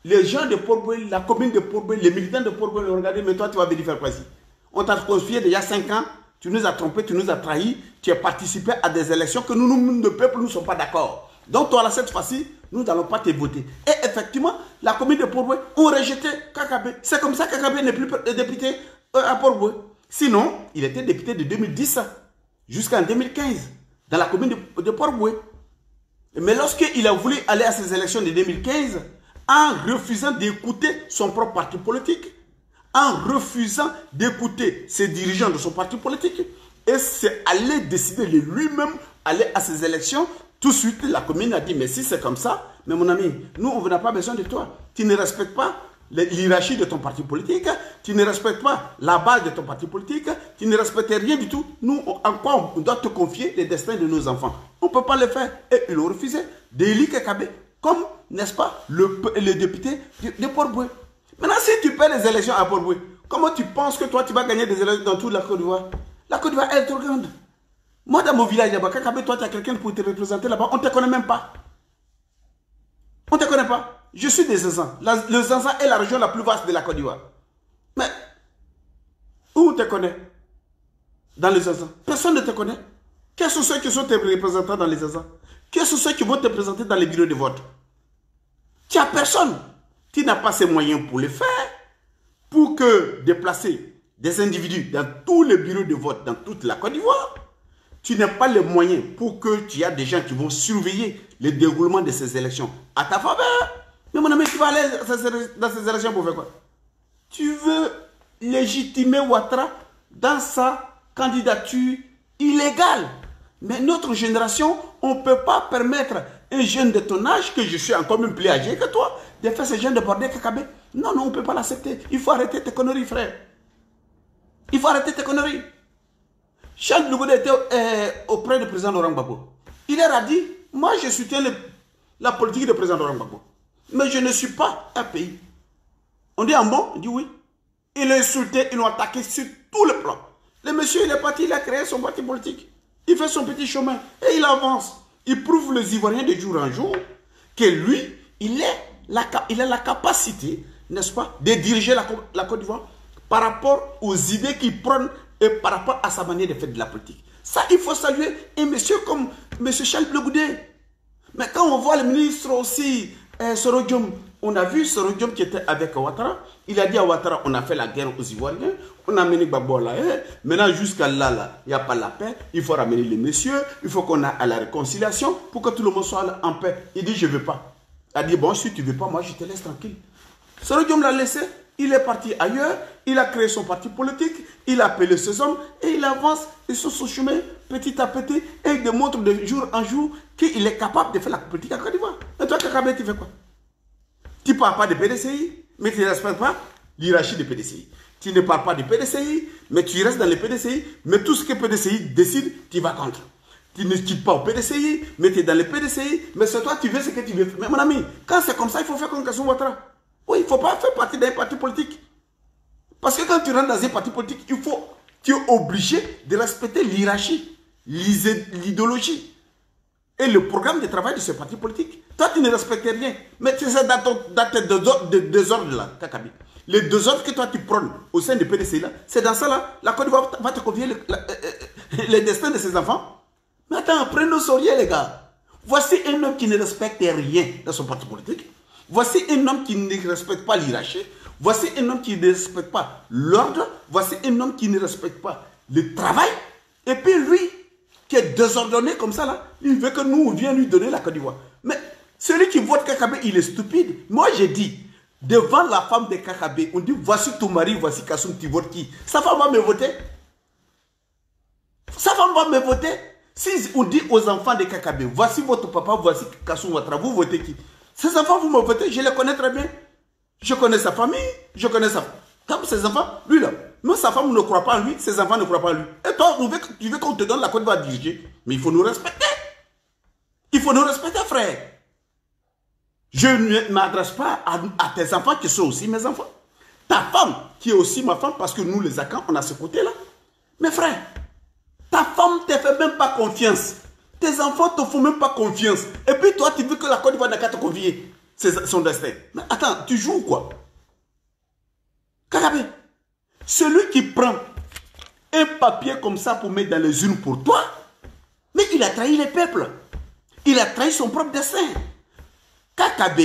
Les gens de Port-Boué, la commune de Port-Boué, les militants de Port-Boué l'ont regardé, mais toi, tu vas venir faire quoi ici? On t'a confié déjà 5 ans, tu nous as trompés, tu nous as trahis, tu as participé à des élections que nous, le peuple, nous ne sommes pas d'accord. Donc toi, là, cette fois-ci, nous n'allons pas te voter. Et effectivement, la commune de Port-Boué ont rejeté Kakabe. C'est comme ça que Kakabe n'est plus député à Port-Boué. Sinon, il était député de 2010 jusqu'en 2015, dans la commune de Port-Boué. Mais lorsqu'il a voulu aller à ces élections de 2015, en refusant d'écouter son propre parti politique, en refusant d'écouter ses dirigeants de son parti politique, et c'est aller décider de lui-même aller à ces élections, tout de suite la commune a dit, mais si c'est comme ça, mais mon ami, nous on n'a pas besoin de toi. Tu ne respectes pas l'hierarchie de ton parti politique, tu ne respectes pas la base de ton parti politique, tu ne respectes rien du tout. Nous, en quoi on doit te confier les destins de nos enfants? On ne peut pas le faire. Et ils ont refusé d'élire Kakabe comme, n'est-ce pas, le député de Port-Boué. Maintenant, si tu perds les élections à Port-Boué, comment tu penses que toi, tu vas gagner des élections dans toute la Côte d'Ivoire? La Côte d'Ivoire est trop grande. Moi, dans mon village, là-bas, Kakabe, toi, tu as quelqu'un pour te représenter là-bas, on ne te connaît même pas. On ne te connaît pas. Je suis des Zanzans. Le Zanzan est la région la plus vaste de la Côte d'Ivoire. Mais, où on te connaît? Dans les Zanzans. Personne ne te connaît. Quels sont ceux qui sont tes représentants dans les Zanzans? Quels sont ceux qui vont te présenter dans les bureaux de vote? Tu n'as personne. Tu n'as pas ces moyens pour le faire. Pour que déplacer des individus dans tous les bureaux de vote dans toute la Côte d'Ivoire, tu n'as pas les moyens pour que tu aies des gens qui vont surveiller le déroulement de ces élections à ta faveur. Mais mon ami, tu vas aller dans ces élections pour faire quoi? Tu veux légitimer Ouattara dans sa candidature illégale. Mais notre génération, on ne peut pas permettre un jeune de ton âge, que je suis encore même plus âgé que toi, de faire ce genre de bordel Kakabe. Non, non, on ne peut pas l'accepter. Il faut arrêter tes conneries, frère. Il faut arrêter tes conneries. Charles Blou Godé était auprès du président Laurent Gbagbo. Il leur a dit, moi je soutiens la politique du président Laurent Gbagbo. Mais je ne suis pas un pays. On dit en bon? On dit oui. Il l'a insulté, ils l'ont attaqué sur tout le plan. Le monsieur, il est parti, il a créé son parti politique. Il fait son petit chemin et il avance. Il prouve les Ivoiriens de jour en jour que lui, il a la capacité, n'est-ce pas, de diriger la Côte d'Ivoire par rapport aux idées qu'il prend et par rapport à sa manière de faire de la politique. Ça, il faut saluer un monsieur comme M. Charles Blou Godé. Mais quand on voit le ministre aussi, Soro Diom, on a vu Soro Diom qui était avec Ouattara. Il a dit à Ouattara, on a fait la guerre aux Ivoiriens, on a mené Gbagbo là. Maintenant, jusqu'à là, il n'y a pas la paix. Il faut ramener les messieurs, il faut qu'on aille à la réconciliation pour que tout le monde soit en paix. Il dit, je ne veux pas. Il a dit, bon, si tu ne veux pas, moi, je te laisse tranquille. Soro Diom l'a laissé. Il est parti ailleurs, il a créé son parti politique, il a appelé ses hommes et il avance, ils sont sur son chemin petit à petit et il démontre de jour en jour qu'il est capable de faire la politique à Côte d'Ivoire. Et toi, Kakabe, tu fais quoi? Tu ne parles pas de PDCI, mais tu ne respectes pas l'hierarchie de PDCI. Tu ne parles pas de PDCI, mais tu restes dans le PDCI, mais tout ce que PDCI décide, tu vas contre. Tu ne quittes pas au PDCI, mais tu es dans le PDCI, mais c'est toi, tu veux ce que tu veux. Mais mon ami, quand c'est comme ça, il faut faire comme Kassou Ouattara. Oui, il ne faut pas faire partie d'un parti politique. Parce que quand tu rentres dans un parti politique, tu es obligé de respecter l'hierarchie, l'idéologie et le programme de travail de ce parti politique. Toi, tu ne respectes rien. Mais c'est dans tes désordres là, Kakabe. Les désordres que toi tu prônes au sein du PDC là, c'est dans ça là, la Côte d'Ivoire va te confier le destin de ses enfants. Mais attends, prenez-nous sérieux les gars. Voici un homme qui ne respecte rien dans son parti politique. Voici un homme qui ne respecte pas l'hierarchie. Voici un homme qui ne respecte pas l'ordre. Voici un homme qui ne respecte pas le travail. Et puis lui, qui est désordonné comme ça, là, il veut que nous, on vienne lui donner la Côte d'Ivoire. Mais celui qui vote Kakabe, il est stupide. Moi, j'ai dit, devant la femme de Kakabe, on dit, voici ton mari, voici Kassoum, tu votes qui? Sa femme va me voter. Sa femme va me voter. Si on dit aux enfants de Kakabe, voici votre papa, voici Kassoum Ouattara, vous votez qui? Ces enfants, vous me votez, je les connais très bien. Je connais sa famille, je connais comme ses enfants, lui là. Même sa femme ne croit pas en lui, ses enfants ne croient pas en lui. Et toi, tu veux qu'on te donne la Côte d'Ivoire à diriger. Mais il faut nous respecter. Il faut nous respecter, frère. Je ne m'adresse pas à tes enfants qui sont aussi mes enfants. Ta femme, qui est aussi ma femme, parce que nous, les Akans, on a ce côté-là. Mais frère, ta femme ne te fait même pas confiance. Tes enfants ne te font même pas confiance. Et puis toi, tu veux que la Côte d'Ivoire n'a qu'à te convier son destin. Mais attends, tu joues quoi? Kakabe, celui qui prend un papier comme ça pour mettre dans les urnes pour toi, mais il a trahi les peuples. Il a trahi son propre destin. Kakabe,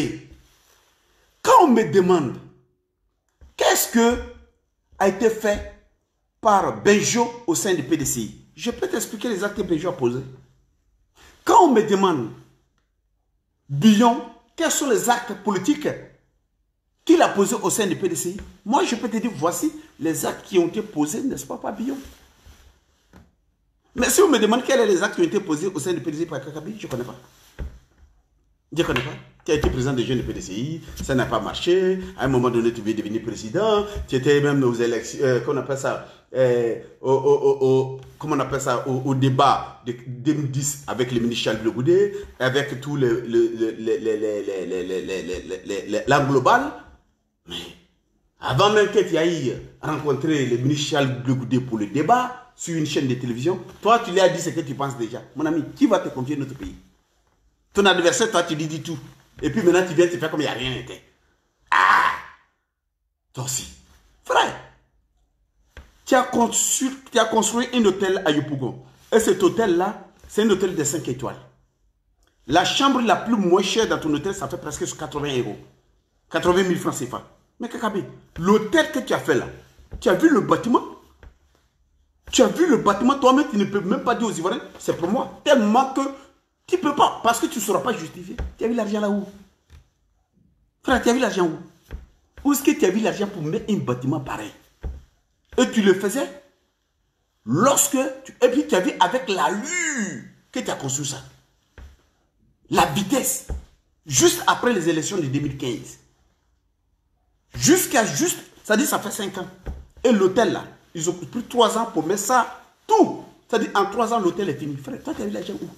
quand on me demande qu'est-ce que a été fait par Benjo au sein du PDCI, Je peux t'expliquer les actes que Béjo a posés. Quand on me demande, Billon, quels sont les actes politiques qu'il a posés au sein du PDCI, moi je peux te dire, voici les actes qui ont été posés, n'est-ce pas, par Billon. Mais si on me demande quels sont les actes qui ont été posés au sein du PDCI par Kakabi, je ne connais pas. Je ne connais pas. Tu as été président des jeunes du PDCI, ça n'a pas marché. À un moment donné, tu veux devenir président. Tu étais même aux élections, comment on appelle ça, comment on appelle ça, au débat de 2010 avec le ministre Charles Blegoudé, avec tout l'an global. Mais avant même que tu ailles rencontrer le ministre Charles Blegoudé pour le débat sur une chaîne de télévision, toi, tu lui as dit ce que tu penses déjà. Mon ami, qui va te confier notre pays? Ton adversaire, toi, tu lui dis tout. Et puis maintenant, tu viens te faire comme il n'y a rien été. Ah! Toi aussi. Frère, tu as construit un hôtel à Yopougon. Et cet hôtel-là, c'est un hôtel de 5 étoiles. La chambre la plus moins chère dans ton hôtel, ça fait presque 80 €. 80 000 francs CFA. Mais Kakabi, l'hôtel que tu as fait là, tu as vu le bâtiment? Tu as vu le bâtiment, toi-même, tu ne peux même pas dire aux Ivoiriens, c'est pour moi. Tellement que tu ne peux pas, parce que tu ne sauras pas justifier. Tu as vu l'argent là où? Frère, tu as vu l'argent où? Où est-ce que tu as vu l'argent pour mettre un bâtiment pareil? Et tu le faisais lorsque... Et puis tu as vu avec l'allure que tu as construit ça. La vitesse. Juste après les élections de 2015. C'est-à-dire ça fait 5 ans. Et l'hôtel là, ils ont pris 3 ans pour mettre ça, tout. C'est-à-dire en 3 ans, l'hôtel est fini. Frère, toi tu as vu l'argent où?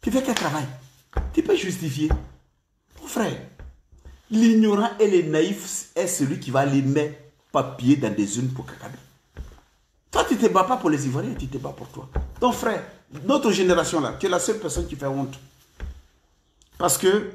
Tu fais quel travail? Tu peux justifier. Mon frère, l'ignorant et le naïf est celui qui va aller mettre papier dans des urnes pour Kakabi. Toi, tu ne te bats pas pour les Ivoiriens, tu te bats pour toi. Ton frère, notre génération là, tu es la seule personne qui fait honte. Parce que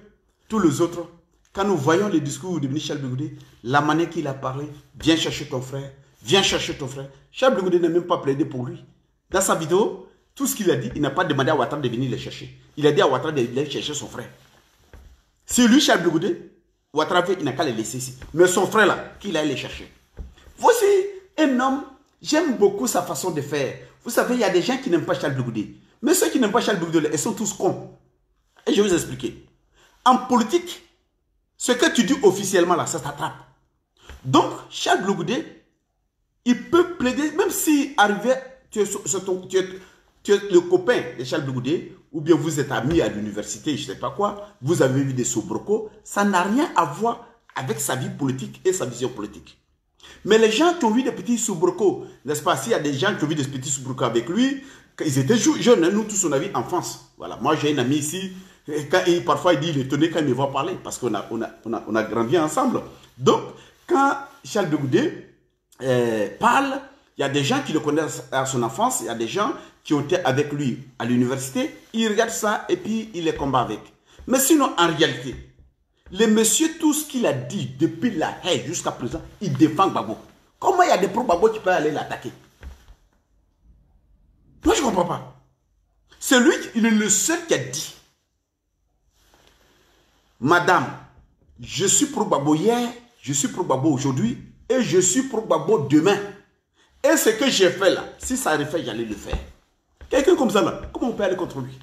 tous les autres, quand nous voyons les discours de Michel Blegoudé, la manière qu'il a parlé, viens chercher ton frère, viens chercher ton frère. Charles Blegoudé n'a même pas plaidé pour lui. Dans sa vidéo, tout ce qu'il a dit, il n'a pas demandé à Ouattara de venir le chercher. Il a dit à Ouattara d'aller chercher son frère. C'est lui, Charles Blegoudé, Ouattara, il n'a qu'à le laisser ici. Mais son frère là, qu'il aille le chercher. Voici un homme, j'aime beaucoup sa façon de faire. Vous savez, il y a des gens qui n'aiment pas Charles Blegoudé. Mais ceux qui n'aiment pas Charles Blegoudé, ils sont tous cons. Et je vais vous expliquer. En politique, ce que tu dis officiellement là, ça t'attrape. Donc, Charles Blegoudé, il peut plaider, même si arrivé, tu es le copain de Charles Blegoudé, ou bien vous êtes amis à l'université, je ne sais pas quoi, vous avez vu des sobriquets, ça n'a rien à voir avec sa vie politique et sa vision politique. Mais les gens qui ont vu des petits sobriquets, n'est-ce pas, s'il y a des gens qui ont vu des petits sobriquets avec lui, ils étaient jeunes, hein, nous tous on a vu enfance. Voilà, moi j'ai un ami ici, parfois il dit, il est étonné quand il me voit parler, parce qu'on a grandi ensemble. Donc, quand Charles Blegoudé parle, il y a des gens qui le connaissent à son enfance, il y a des gens qui ont été avec lui à l'université, ils regardent ça et puis ils les combattent avec. Mais sinon, en réalité, le monsieur, tout ce qu'il a dit depuis la haine jusqu'à présent, il défend Gbagbo. Comment il y a des pro-Gbagbo qui peuvent aller l'attaquer? Moi, je ne comprends pas. C'est lui, il est le seul qui a dit, madame, je suis pro-Gbagbo hier, je suis pro-Gbagbo aujourd'hui et je suis pro-Gbagbo demain. Et ce que j'ai fait là, si ça refait, j'allais le faire. Quelqu'un comme ça là, comment on peut aller contre lui?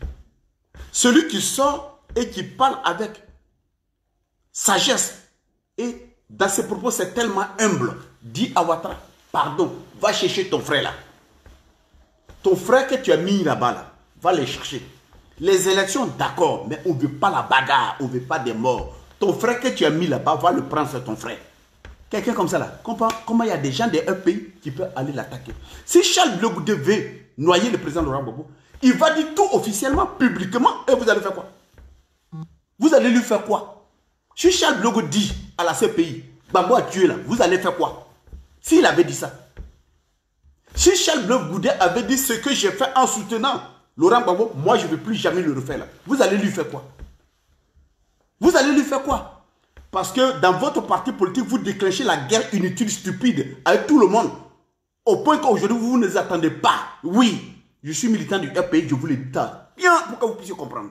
Celui qui sort et qui parle avec sagesse et dans ses propos c'est tellement humble, dit à Ouattara, pardon, va chercher ton frère là. Ton frère que tu as mis là-bas là, va le chercher. Les élections d'accord, mais on ne veut pas la bagarre, on ne veut pas des morts. Ton frère que tu as mis là-bas, va le prendre, c'est ton frère. Quelqu'un comme ça là, comment il y a des gens d'un pays qui peuvent aller l'attaquer. Si Charles Blegoudé veut noyer le président Laurent Gbagbo, il va dire tout officiellement, publiquement, et vous allez faire quoi? Vous allez lui faire quoi? Si Charles Blegoudé dit à la CPI, Gbagbo a tué là, vous allez faire quoi? S'il avait dit ça. Si Charles Blegoudé avait dit ce que j'ai fait en soutenant Laurent Gbagbo, moi je ne vais plus jamais le refaire là. Vous allez lui faire quoi? Vous allez lui faire quoi? Parce que dans votre parti politique, vous déclenchez la guerre inutile, stupide, avec tout le monde. Au point qu'aujourd'hui, vous ne les attendez pas. Oui, je suis militant du RPI, je vous le dis bien pour que vous puissiez comprendre.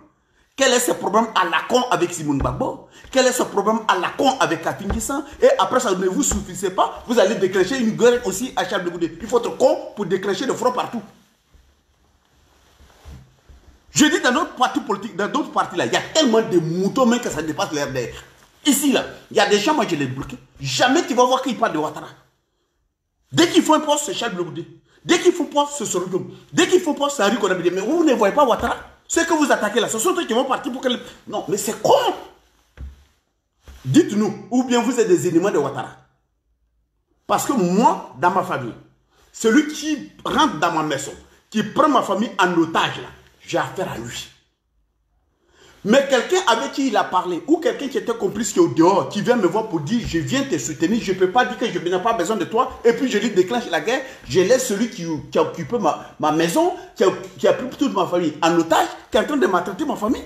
Quel est ce problème à la con avec Simone Gbagbo? Quel est ce problème à la con avec Kafin Guissant? Et après ça ne vous suffisait pas, vous allez déclencher une guerre aussi à Charles Blegoudé. Il faut être con pour déclencher le front partout. Je dis dans notre parti politique, dans d'autres partis là, il y a tellement de moutons même que ça dépasse l'air d'air. Ici là, il y a des gens, moi je les bloqué. Jamais tu vas voir qu'ils parlent de Ouattara. Dès qu'ils font un poste, c'est Charles Blé Goudé. Dès qu'ils font poste, c'est Sorogum. Dès qu'ils font poste, c'est Henri Konabide. Mais vous ne voyez pas Ouattara. Ceux que vous attaquez là, ce sont eux qui vont partir pour que... Non, mais c'est con. Dites-nous, ou bien vous êtes des éléments de Ouattara. Parce que moi, dans ma famille, celui qui rentre dans ma maison, qui prend ma famille en otage, là, j'ai affaire à lui. Mais quelqu'un avec qui il a parlé, ou quelqu'un qui était complice qui est au dehors, qui vient me voir pour dire, je viens te soutenir, je ne peux pas dire que je n'ai pas besoin de toi, et puis je lui déclenche la guerre, je laisse celui qui a occupé ma maison, qui a pris toute ma famille en otage, qui est en train de maltraiter ma famille.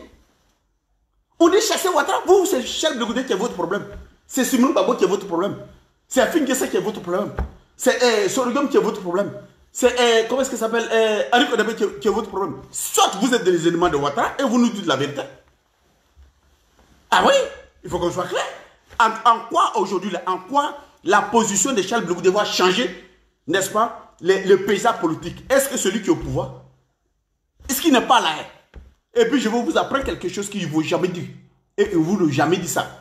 On dit chasser Ouattara, vous, c'est Charles Blé Goudé qui est votre problème. C'est Simon Gbagbo qui est votre problème. C'est Afin Guessa qui est votre problème. C'est Sorogum qui est votre problème. C'est, comment est-ce que ça s'appelle, Henri Konabide qui est votre problème. Soit vous êtes des éléments de Ouattara et vous nous dites la vérité. Ah oui, il faut qu'on soit clair. En quoi aujourd'hui, en quoi la position de Charles Blé Goudé va changer, n'est-ce pas, le paysage politique? Est-ce que celui qui est au pouvoir, est-ce qu'il n'est pas là? Et puis je vais vous apprendre quelque chose qu'il ne vous jamais dit. Et il ne vous l'a jamais dit ça.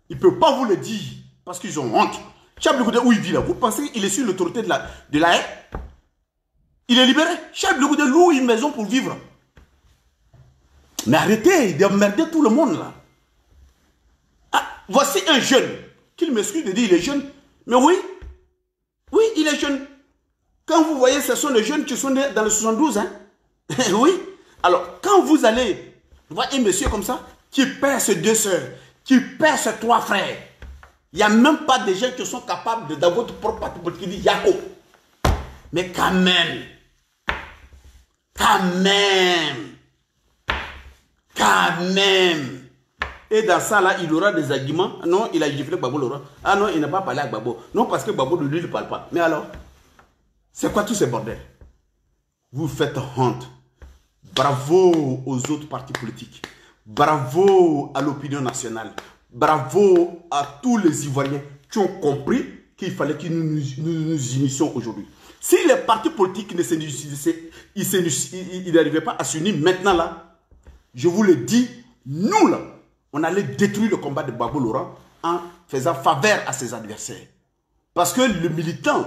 Il ne peut pas vous le dire parce qu'ils ont honte. Charles Blé Goudé, où il vit là, vous pensez qu'il est sur l'autorité de la haie? Il est libéré. Charles Blé Goudé loue une maison pour vivre. Mais arrêtez d'emmerder tout le monde là. Ah, voici un jeune, qu'il m'excuse de dire il est jeune. Mais oui, oui, il est jeune. Quand vous voyez, ce sont les jeunes qui sont nés dans le 72, hein. Oui. Alors, quand vous allez voir un monsieur comme ça, qui perd ses 2 soeurs, qui perd ses 3 frères, il n'y a même pas des gens qui sont capables de, dans votre propre parti politique, qui disent Yako. Mais quand même, et dans ça là, il aura des arguments. Non, il a giflé Gbagbo Laurent. Ah non, il n'a pas parlé à Gbagbo. Non, parce que Gbagbo de lui ne parle pas. Mais alors, c'est quoi tous ces bordels? Vous faites honte. Bravo aux autres partis politiques. Bravo à l'opinion nationale. Bravo à tous les Ivoiriens qui ont compris qu'il fallait que nous unissions aujourd'hui. Si les partis politiques n'arrivaient pas à s'unir maintenant là, je vous le dis, nous là, on allait détruire le combat de Gbagbo Laurent en faisant faveur à ses adversaires. Parce que le militant,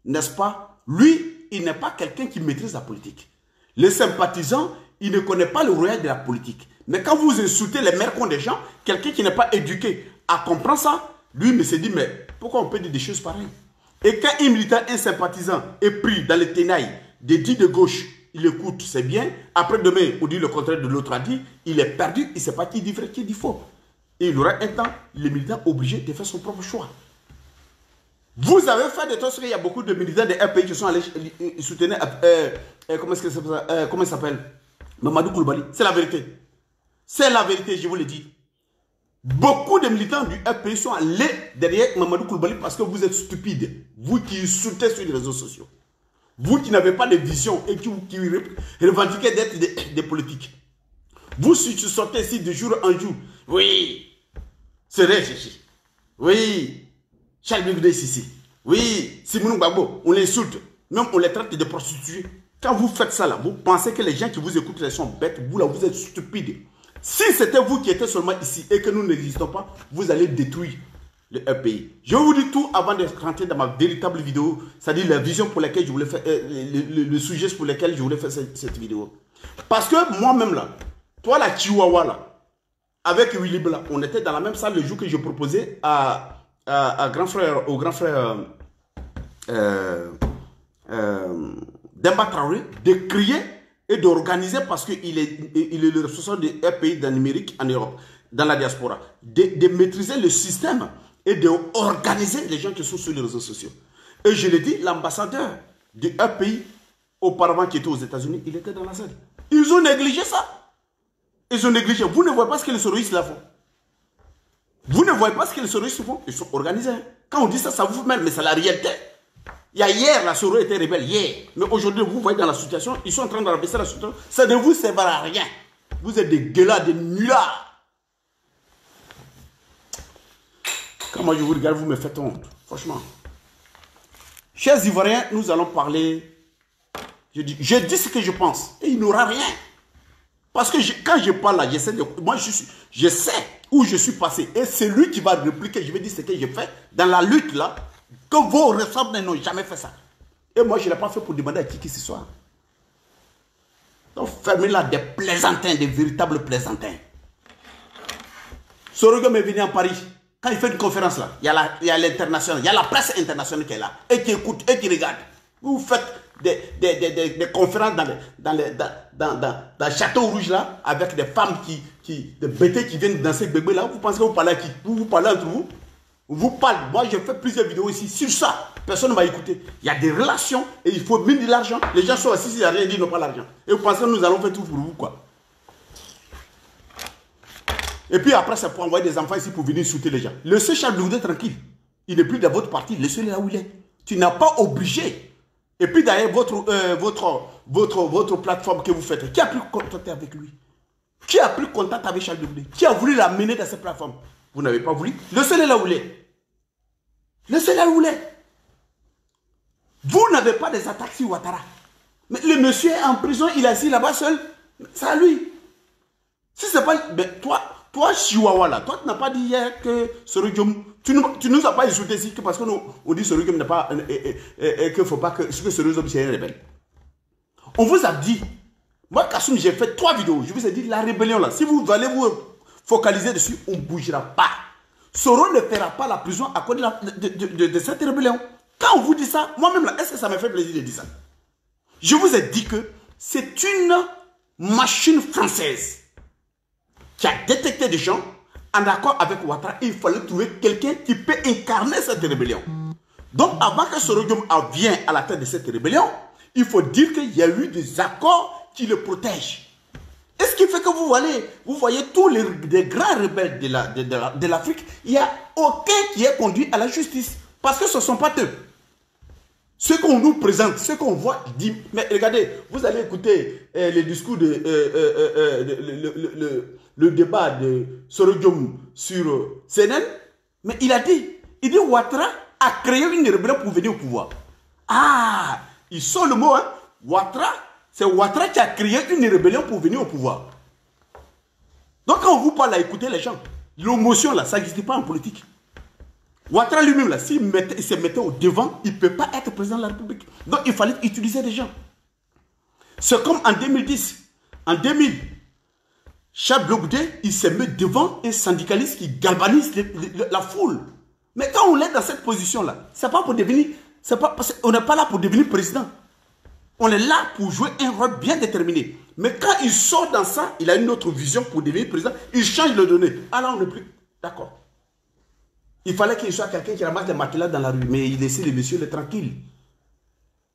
n'est-ce pas, lui, il n'est pas quelqu'un qui maîtrise la politique. Les sympathisants, il ne connaît pas le royaume de la politique. Mais quand vous insultez les mercons des gens, quelqu'un qui n'est pas éduqué à comprendre ça, lui, il se dit, mais pourquoi on peut dire des choses pareilles? Et quand un militant, un sympathisant est pris dans les ténailles des dits de gauche, il écoute, c'est bien. Après demain, on dit le contraire de l'autre a dit, il est perdu, il ne sait pas qui dit vrai, qui dit faux. Et il aura un temps, le militant obligé de faire son propre choix. Vous avez fait des choses, il y a beaucoup de militants de RPI qui sont allés soutenir, comment il s'appelle, Mamadou Koulibaly. C'est la vérité. C'est la vérité, je vous le dis. Beaucoup de militants du RPI sont allés derrière Mamadou Koulibaly parce que vous êtes stupides. Vous qui insultez sur les réseaux sociaux. Vous qui n'avez pas de vision et qui revendiquez d'être des politiques. Vous sortez ici de jour en jour. Oui, c'est vrai, Chichi. Oui, Charles Blé Goudé ici. Oui, Simon Gbagbo, on les insulte. Même on les traite de prostituées. Quand vous faites ça là, vous pensez que les gens qui vous écoutent sont bêtes. Vous là, vous êtes stupides. Si c'était vous qui étiez seulement ici et que nous n'existons pas, vous allez détruire le pays. Je vous dis tout avant de rentrer dans ma véritable vidéo, c'est-à-dire la vision pour laquelle je voulais faire, le sujet pour lequel je voulais faire cette vidéo. Parce que moi-même là, toi la Chihuahua là, avec Willy Bla, on était dans la même salle le jour que je proposais au grand frère Demba Traoré de crier et d'organiser parce qu'il est le responsable d'un pays dans l'Amérique, en Europe, dans la diaspora, de maîtriser le système et d'organiser les gens qui sont sur les réseaux sociaux. Et je l'ai dit, l'ambassadeur d'un pays auparavant qui était aux États-Unis, il était dans la salle. Ils ont négligé ça. Ils ont négligé. Vous ne voyez pas ce que les terroristes là font. Vous ne voyez pas ce que les terroristes font. Ils sont organisés. Quand on dit ça, ça vous fait mal, mais c'est la réalité. Il y a hier, la Soro était rebelle, hier. Mais aujourd'hui, vous voyez dans la situation, ils sont en train de rabaisser la situation. Ça ne vous servira à rien. Vous êtes des gueulards, des nullards. Quand moi je vous regarde, vous me faites honte. Franchement. Chers Ivoiriens, nous allons parler. Je dis ce que je pense. Et il n'aura rien. Parce que quand je parle là, j'essaie de... Moi, je sais où je suis passé. Et c'est lui qui va répliquer. Je vais dire ce que j'ai fait dans la lutte là. Que vos responsables n'ont jamais fait ça. Et moi, je ne l'ai pas fait pour demander à qui que ce soit. Donc, fermez là des plaisantins, des véritables plaisantins. Sorogum est venu en Paris. Quand il fait une conférence là, il y a l'international, il y a la presse internationale qui est là. Et qui écoute, et qui regarde. Vous faites des conférences dans le Château Rouge là, avec des femmes des bêtés qui viennent danser le bébé là. Vous pensez que vous parlez à qui? Vous parlez entre vous? Vous parlez. Moi, j'ai fait plusieurs vidéos ici sur ça. Personne ne m'a écouté. Il y a des relations et il faut miner de l'argent. Les gens sont assis, il n'y a rien dit, ils n'ont pas l'argent. Et vous pensez que nous allons faire tout pour vous, quoi? Et puis après, c'est pour envoyer des enfants ici pour venir soutenir les gens. Laissez Charles Blondet tranquille. Il n'est plus dans votre parti. Laissez-le là où il est. Tu n'as pas obligé. Et puis d'ailleurs, votre plateforme que vous faites, qui a pris contact avec lui? Qui a pris contact avec Charles Blondet? Qui a voulu l'amener dans cette plateforme? Vous n'avez pas voulu. Laissez-le là où il est. Laissez-le là où il est. Vous n'avez pas des attaques sur Ouattara. Mais le monsieur est en prison, il est assis là-bas seul. C'est à lui. Si c'est pas... Ben, toi, Chihuahua là, toi tu n'as pas dit hier que Sorogum... Tu nous as pas insulté ici parce qu'on dit Sorogum n'est pas... qu'il ne faut pas que Sorogum c'est un rebelle. On vous a dit... Moi, Kassoum, j'ai fait 3 vidéos. Je vous ai dit la rébellion là. Si vous allez vous focaliser dessus, on ne bougera pas. Soro ne fera pas la prison à cause de cette rébellion. Quand on vous dit ça, moi-même là, est-ce que ça me fait plaisir de dire ça? Je vous ai dit que c'est une machine française qui a détecté des gens en accord avec Ouattara. Il fallait trouver quelqu'un qui peut incarner cette rébellion. Donc avant que Sorogum vienne à la tête de cette rébellion, il faut dire qu'il y a eu des accords qui le protègent. Et ce qui fait que vous voyez tous les grands rebelles de l'Afrique, il n'y a aucun qui est conduit à la justice. Parce que ce ne sont pas eux. Ce qu'on nous présente, ce qu'on voit, dit, mais regardez, vous allez écouter le discours le débat de Sorogum sur CNN, mais il dit Ouattara a créé une rébellion pour venir au pouvoir. Ah, ils sont le mot, hein. Ouattara, c'est Ouattara qui a créé une rébellion pour venir au pouvoir. Donc quand on vous parle à écouter les gens, l'émotion là, ça n'existe pas en politique. Ouattara lui-même là, s'il se mettait au devant, il ne peut pas être président de la République. Donc il fallait utiliser des gens. C'est comme en 2010. En 2000, Charles Blondet, il se met devant un syndicaliste qui galvanise la foule. Mais quand on est dans cette position-là, c'est pas pour devenir, on n'est pas là pour devenir président. On est là pour jouer un rôle bien déterminé. Mais quand il sort dans ça, il a une autre vision pour devenir président, il change de données. Alors on n'est plus d'accord. Il fallait qu'il soit quelqu'un qui ramasse les matelas dans la rue, mais il laissait les messieurs tranquilles.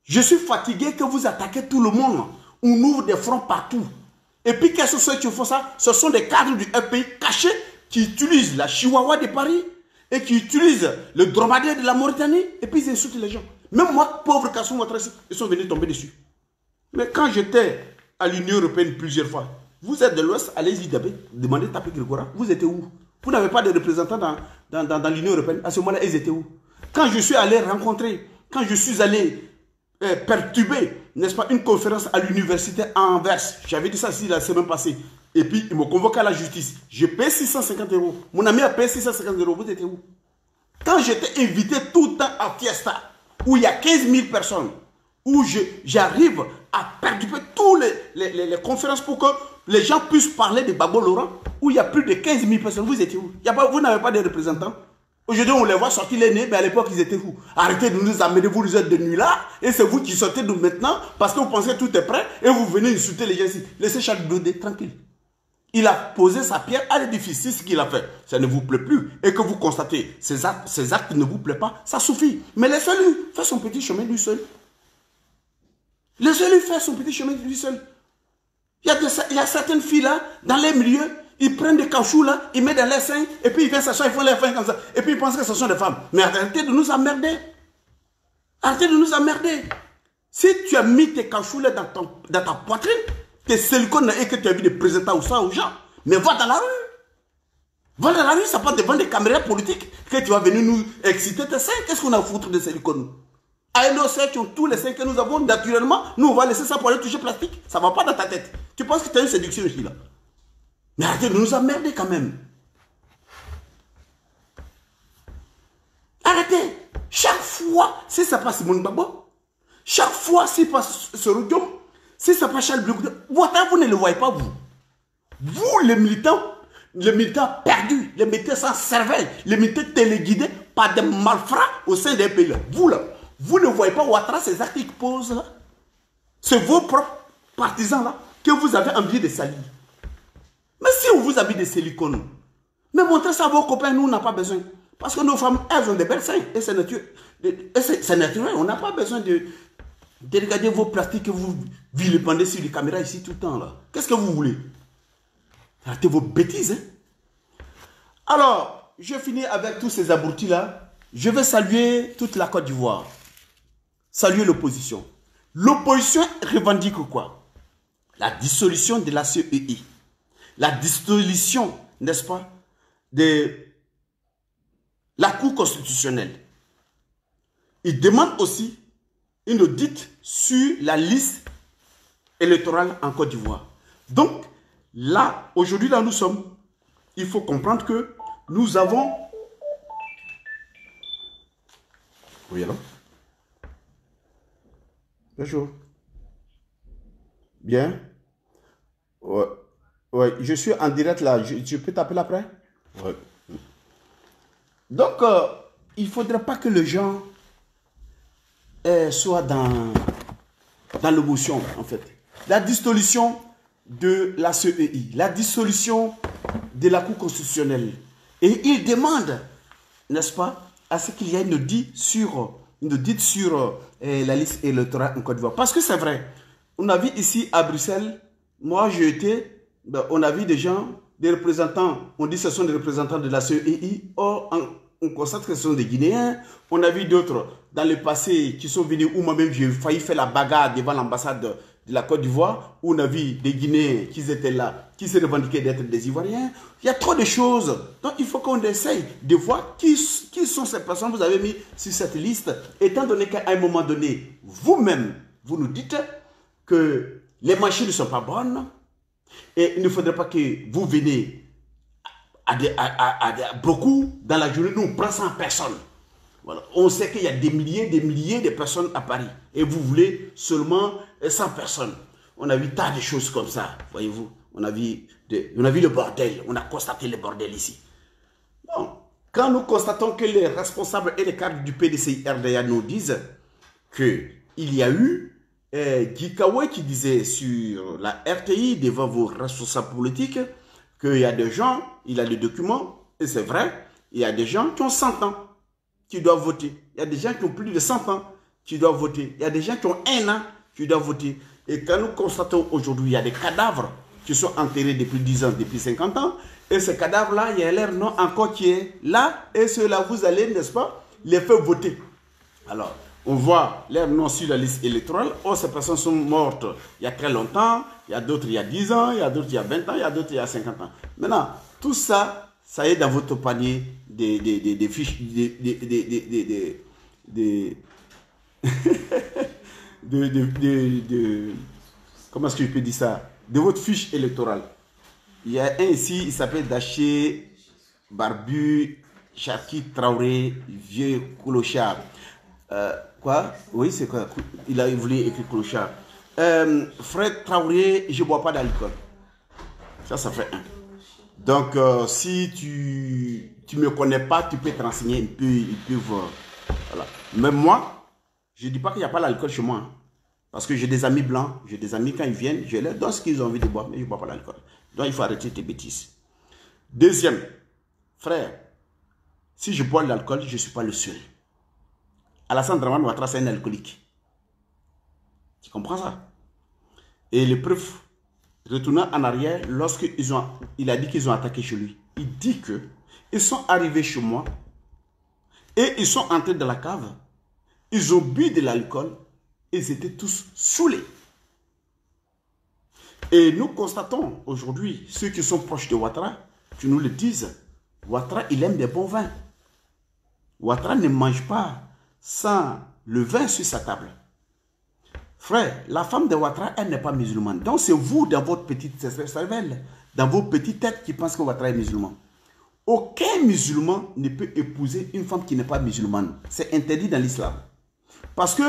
Je suis fatigué que vous attaquez tout le monde. On ouvre des fronts partout. Et puis, qu'est-ce que ceux qui font ça? Ce sont des cadres du FPI cachés qui utilisent la Chihuahua de Paris et qui utilisent le dromadaire de la Mauritanie et puis ils insultent les gens. Même moi, pauvre Kassoum Ouattara, ils sont venus tomber dessus. Mais quand j'étais à l'Union européenne plusieurs fois, vous êtes de l'Ouest, allez-y demandez Tapé Grégora, vous étiez où? Vous n'avez pas de représentants dans l'Union européenne. À ce moment-là, ils étaient où? Quand je suis allé rencontrer, quand je suis allé perturber, n'est-ce pas, une conférence à l'université à Anvers. J'avais dit ça ici la semaine passée. Et puis, ils m'ont convoqué à la justice. J'ai payé 650 €. Mon ami a payé 650 €. Vous étiez où? Quand j'étais invité tout le temps à Fiesta, où il y a 15 000 personnes, où j'arrive à perturber toutes les conférences pour que les gens puissent parler de Gbagbo Laurent, où il y a plus de 15 000 personnes. Vous étiez où? Vous n'avez pas de représentants? Aujourd'hui, on les voit sortir les nez, mais à l'époque, ils étaient où? Arrêtez de nous amener, vous êtes de nuit là, et c'est vous qui sortez de maintenant, parce que vous pensez que tout est prêt, et vous venez insulter les gens ici. Laissez Charles Blondet tranquille. Il a posé sa pierre à l'édifice, c'est ce qu'il a fait. Ça ne vous plaît plus, et que vous constatez, ces actes ne vous plaisent pas, ça suffit. Mais laissez-lui faire son petit chemin lui seul. Laissez-lui faire son petit chemin lui seul. Il y a certaines filles là, dans les milieux, ils prennent des cachous là, ils mettent dans les seins, et puis ils viennent s'asseoir, ils font les seins comme ça. Et puis ils pensent que ce sont des femmes. Mais arrêtez de nous emmerder. Arrêtez de nous emmerder. Si tu as mis tes cachous là dans ta poitrine, tes silicones et que tu as vu des présentants ou ça aux gens, mais va dans la rue. Va dans la rue, ça pas devant des caméras politiques que tu vas venir nous exciter tes seins. Qu'est-ce qu'on a à foutre de silicones? À nos seins qui ont tous les seins que nous avons naturellement, nous on va laisser ça pour aller toucher plastique. Ça ne va pas dans ta tête. Tu penses que tu as une séduction ici, là? Mais arrêtez de nous emmerder quand même. Arrêtez. Chaque fois, si ça passe Simone Gbagbo, chaque fois, si ça passe Soro-Diom, si ça passe Charles Blé Goudé, vous ne le voyez pas, vous. Vous, les militants perdus, les militants sans cervelle, les militants téléguidés par des malfrats au sein des pays. Vous, là, vous ne voyez pas Ouattara, ces actes qu'il pose, là. C'est vos propres partisans, là, que vous avez envie de salir. Mais si on vous habille de silicone, mais montrez ça à vos copains, nous, on n'a pas besoin. Parce que nos femmes, elles ont des belles seins. Et c'est naturel. On n'a pas besoin de regarder vos plastiques que vous vilipendez sur les caméras ici tout le temps, là. Qu'est-ce que vous voulez? Arrêtez vos bêtises, hein? Alors, je finis avec tous ces abrutis-là. Je vais saluer toute la Côte d'Ivoire. Saluer l'opposition. L'opposition revendique quoi? La dissolution de la CEI. La dissolution, n'est-ce pas, de la Cour constitutionnelle. Il demande aussi une audit sur la liste électorale en Côte d'Ivoire. Donc, là, aujourd'hui, là, nous sommes. Il faut comprendre que nous avons... Oui, alors? Bonjour. Bien. Ouais. Ouais, je suis en direct là. Je peux t'appeler après? Ouais. Donc, il ne faudrait pas que les gens soient dans l'émotion, en fait. La dissolution de la CEI, la dissolution de la Cour constitutionnelle. Et ils demandent, n'est-ce pas, à ce qu'il y ait une audit sur la liste électorale en Côte d'Ivoire. Parce que c'est vrai, on a vu ici à Bruxelles, moi j'ai été, on a vu des gens, des représentants, on dit que ce sont des représentants de la CEI, or on constate que ce sont des Guinéens. On a vu d'autres dans le passé qui sont venus, où moi-même j'ai failli faire la bagarre devant l'ambassade de la Côte d'Ivoire, où on a vu des Guinéens qui étaient là, qui se revendiquaient d'être des Ivoiriens. Il y a trop de choses. Donc il faut qu'on essaye de voir qui sont ces personnes que vous avez mis sur cette liste, étant donné qu'à un moment donné, vous-même, vous nous dites que les machines ne sont pas bonnes, et il ne faudrait pas que vous veniez à beaucoup dans la journée. Nous, on prend 100 personnes. Voilà. On sait qu'il y a des milliers de personnes à Paris. Et vous voulez seulement 100 personnes. On a vu tant de choses comme ça, voyez-vous. On a vu le bordel. On a constaté le bordel ici. Bon. Quand nous constatons que les responsables et les cadres du PDCI-RDA nous disent qu'il y a eu Guy Kawe qui disait sur la RTI devant vos responsables politiques qu'il y a des gens, il a des documents, et c'est vrai, il y a des gens qui ont 100 ans qui doivent voter. Il y a des gens qui ont plus de 100 ans qui doivent voter. Il y a des gens qui ont 1 an qui doivent voter. Et quand nous constatons aujourd'hui, il y a des cadavres qui sont enterrés depuis 10 ans, depuis 50 ans, et ces cadavres-là, il y a leur nom encore qui est là, et ceux-là, vous allez, n'est-ce pas, les faire voter. Alors, on voit leur nom sur la liste électorale. Oh, ces personnes sont mortes il y a très longtemps. Il y a d'autres il y a 10 ans. Il y a d'autres il y a 20 ans. Il y a d'autres il y a 50 ans. Maintenant, tout ça, ça est dans votre panier des fiches, comment est-ce que je peux dire ça? De votre fiche électorale. Il y a un ici, il s'appelle Daché Barbu Chaki Traoré, vieux clochard. Quoi? Oui, c'est quoi? Il a voulu écrire clochard. Fred Traoré, je ne bois pas d'alcool. Ça fait 1. Donc, si tu ne me connais pas, tu peux te renseigner un peu. Voilà. Mais moi, je ne dis pas qu'il n'y a pas d'alcool chez moi. Hein. Parce que j'ai des amis blancs, j'ai des amis quand ils viennent, je leur donne ce qu'ils ont envie de boire, mais je ne bois pas d'alcool. Donc, il faut arrêter tes bêtises. Deuxième, frère, si je bois de l'alcool, je ne suis pas le seul. Alassane Dramane Ouattara, c'est un alcoolique. Tu comprends ça? Et les preuves, retournant en arrière, il a dit qu'ils ont attaqué chez lui. Il dit qu'ils sont arrivés chez moi et ils sont entrés dans la cave. Ils ont bu de l'alcool et ils étaient tous saoulés. Et nous constatons aujourd'hui, ceux qui sont proches de Ouattara, qui nous le disent, Ouattara, il aime des bons vins. Ouattara ne mange pas sans le vin sur sa table. Frère, la femme de Ouattara, elle n'est pas musulmane. Donc c'est vous, dans votre petite cervelle, dans vos petites têtes qui pensent que Ouattara est musulman. Aucun musulman ne peut épouser une femme qui n'est pas musulmane. C'est interdit dans l'islam. Parce que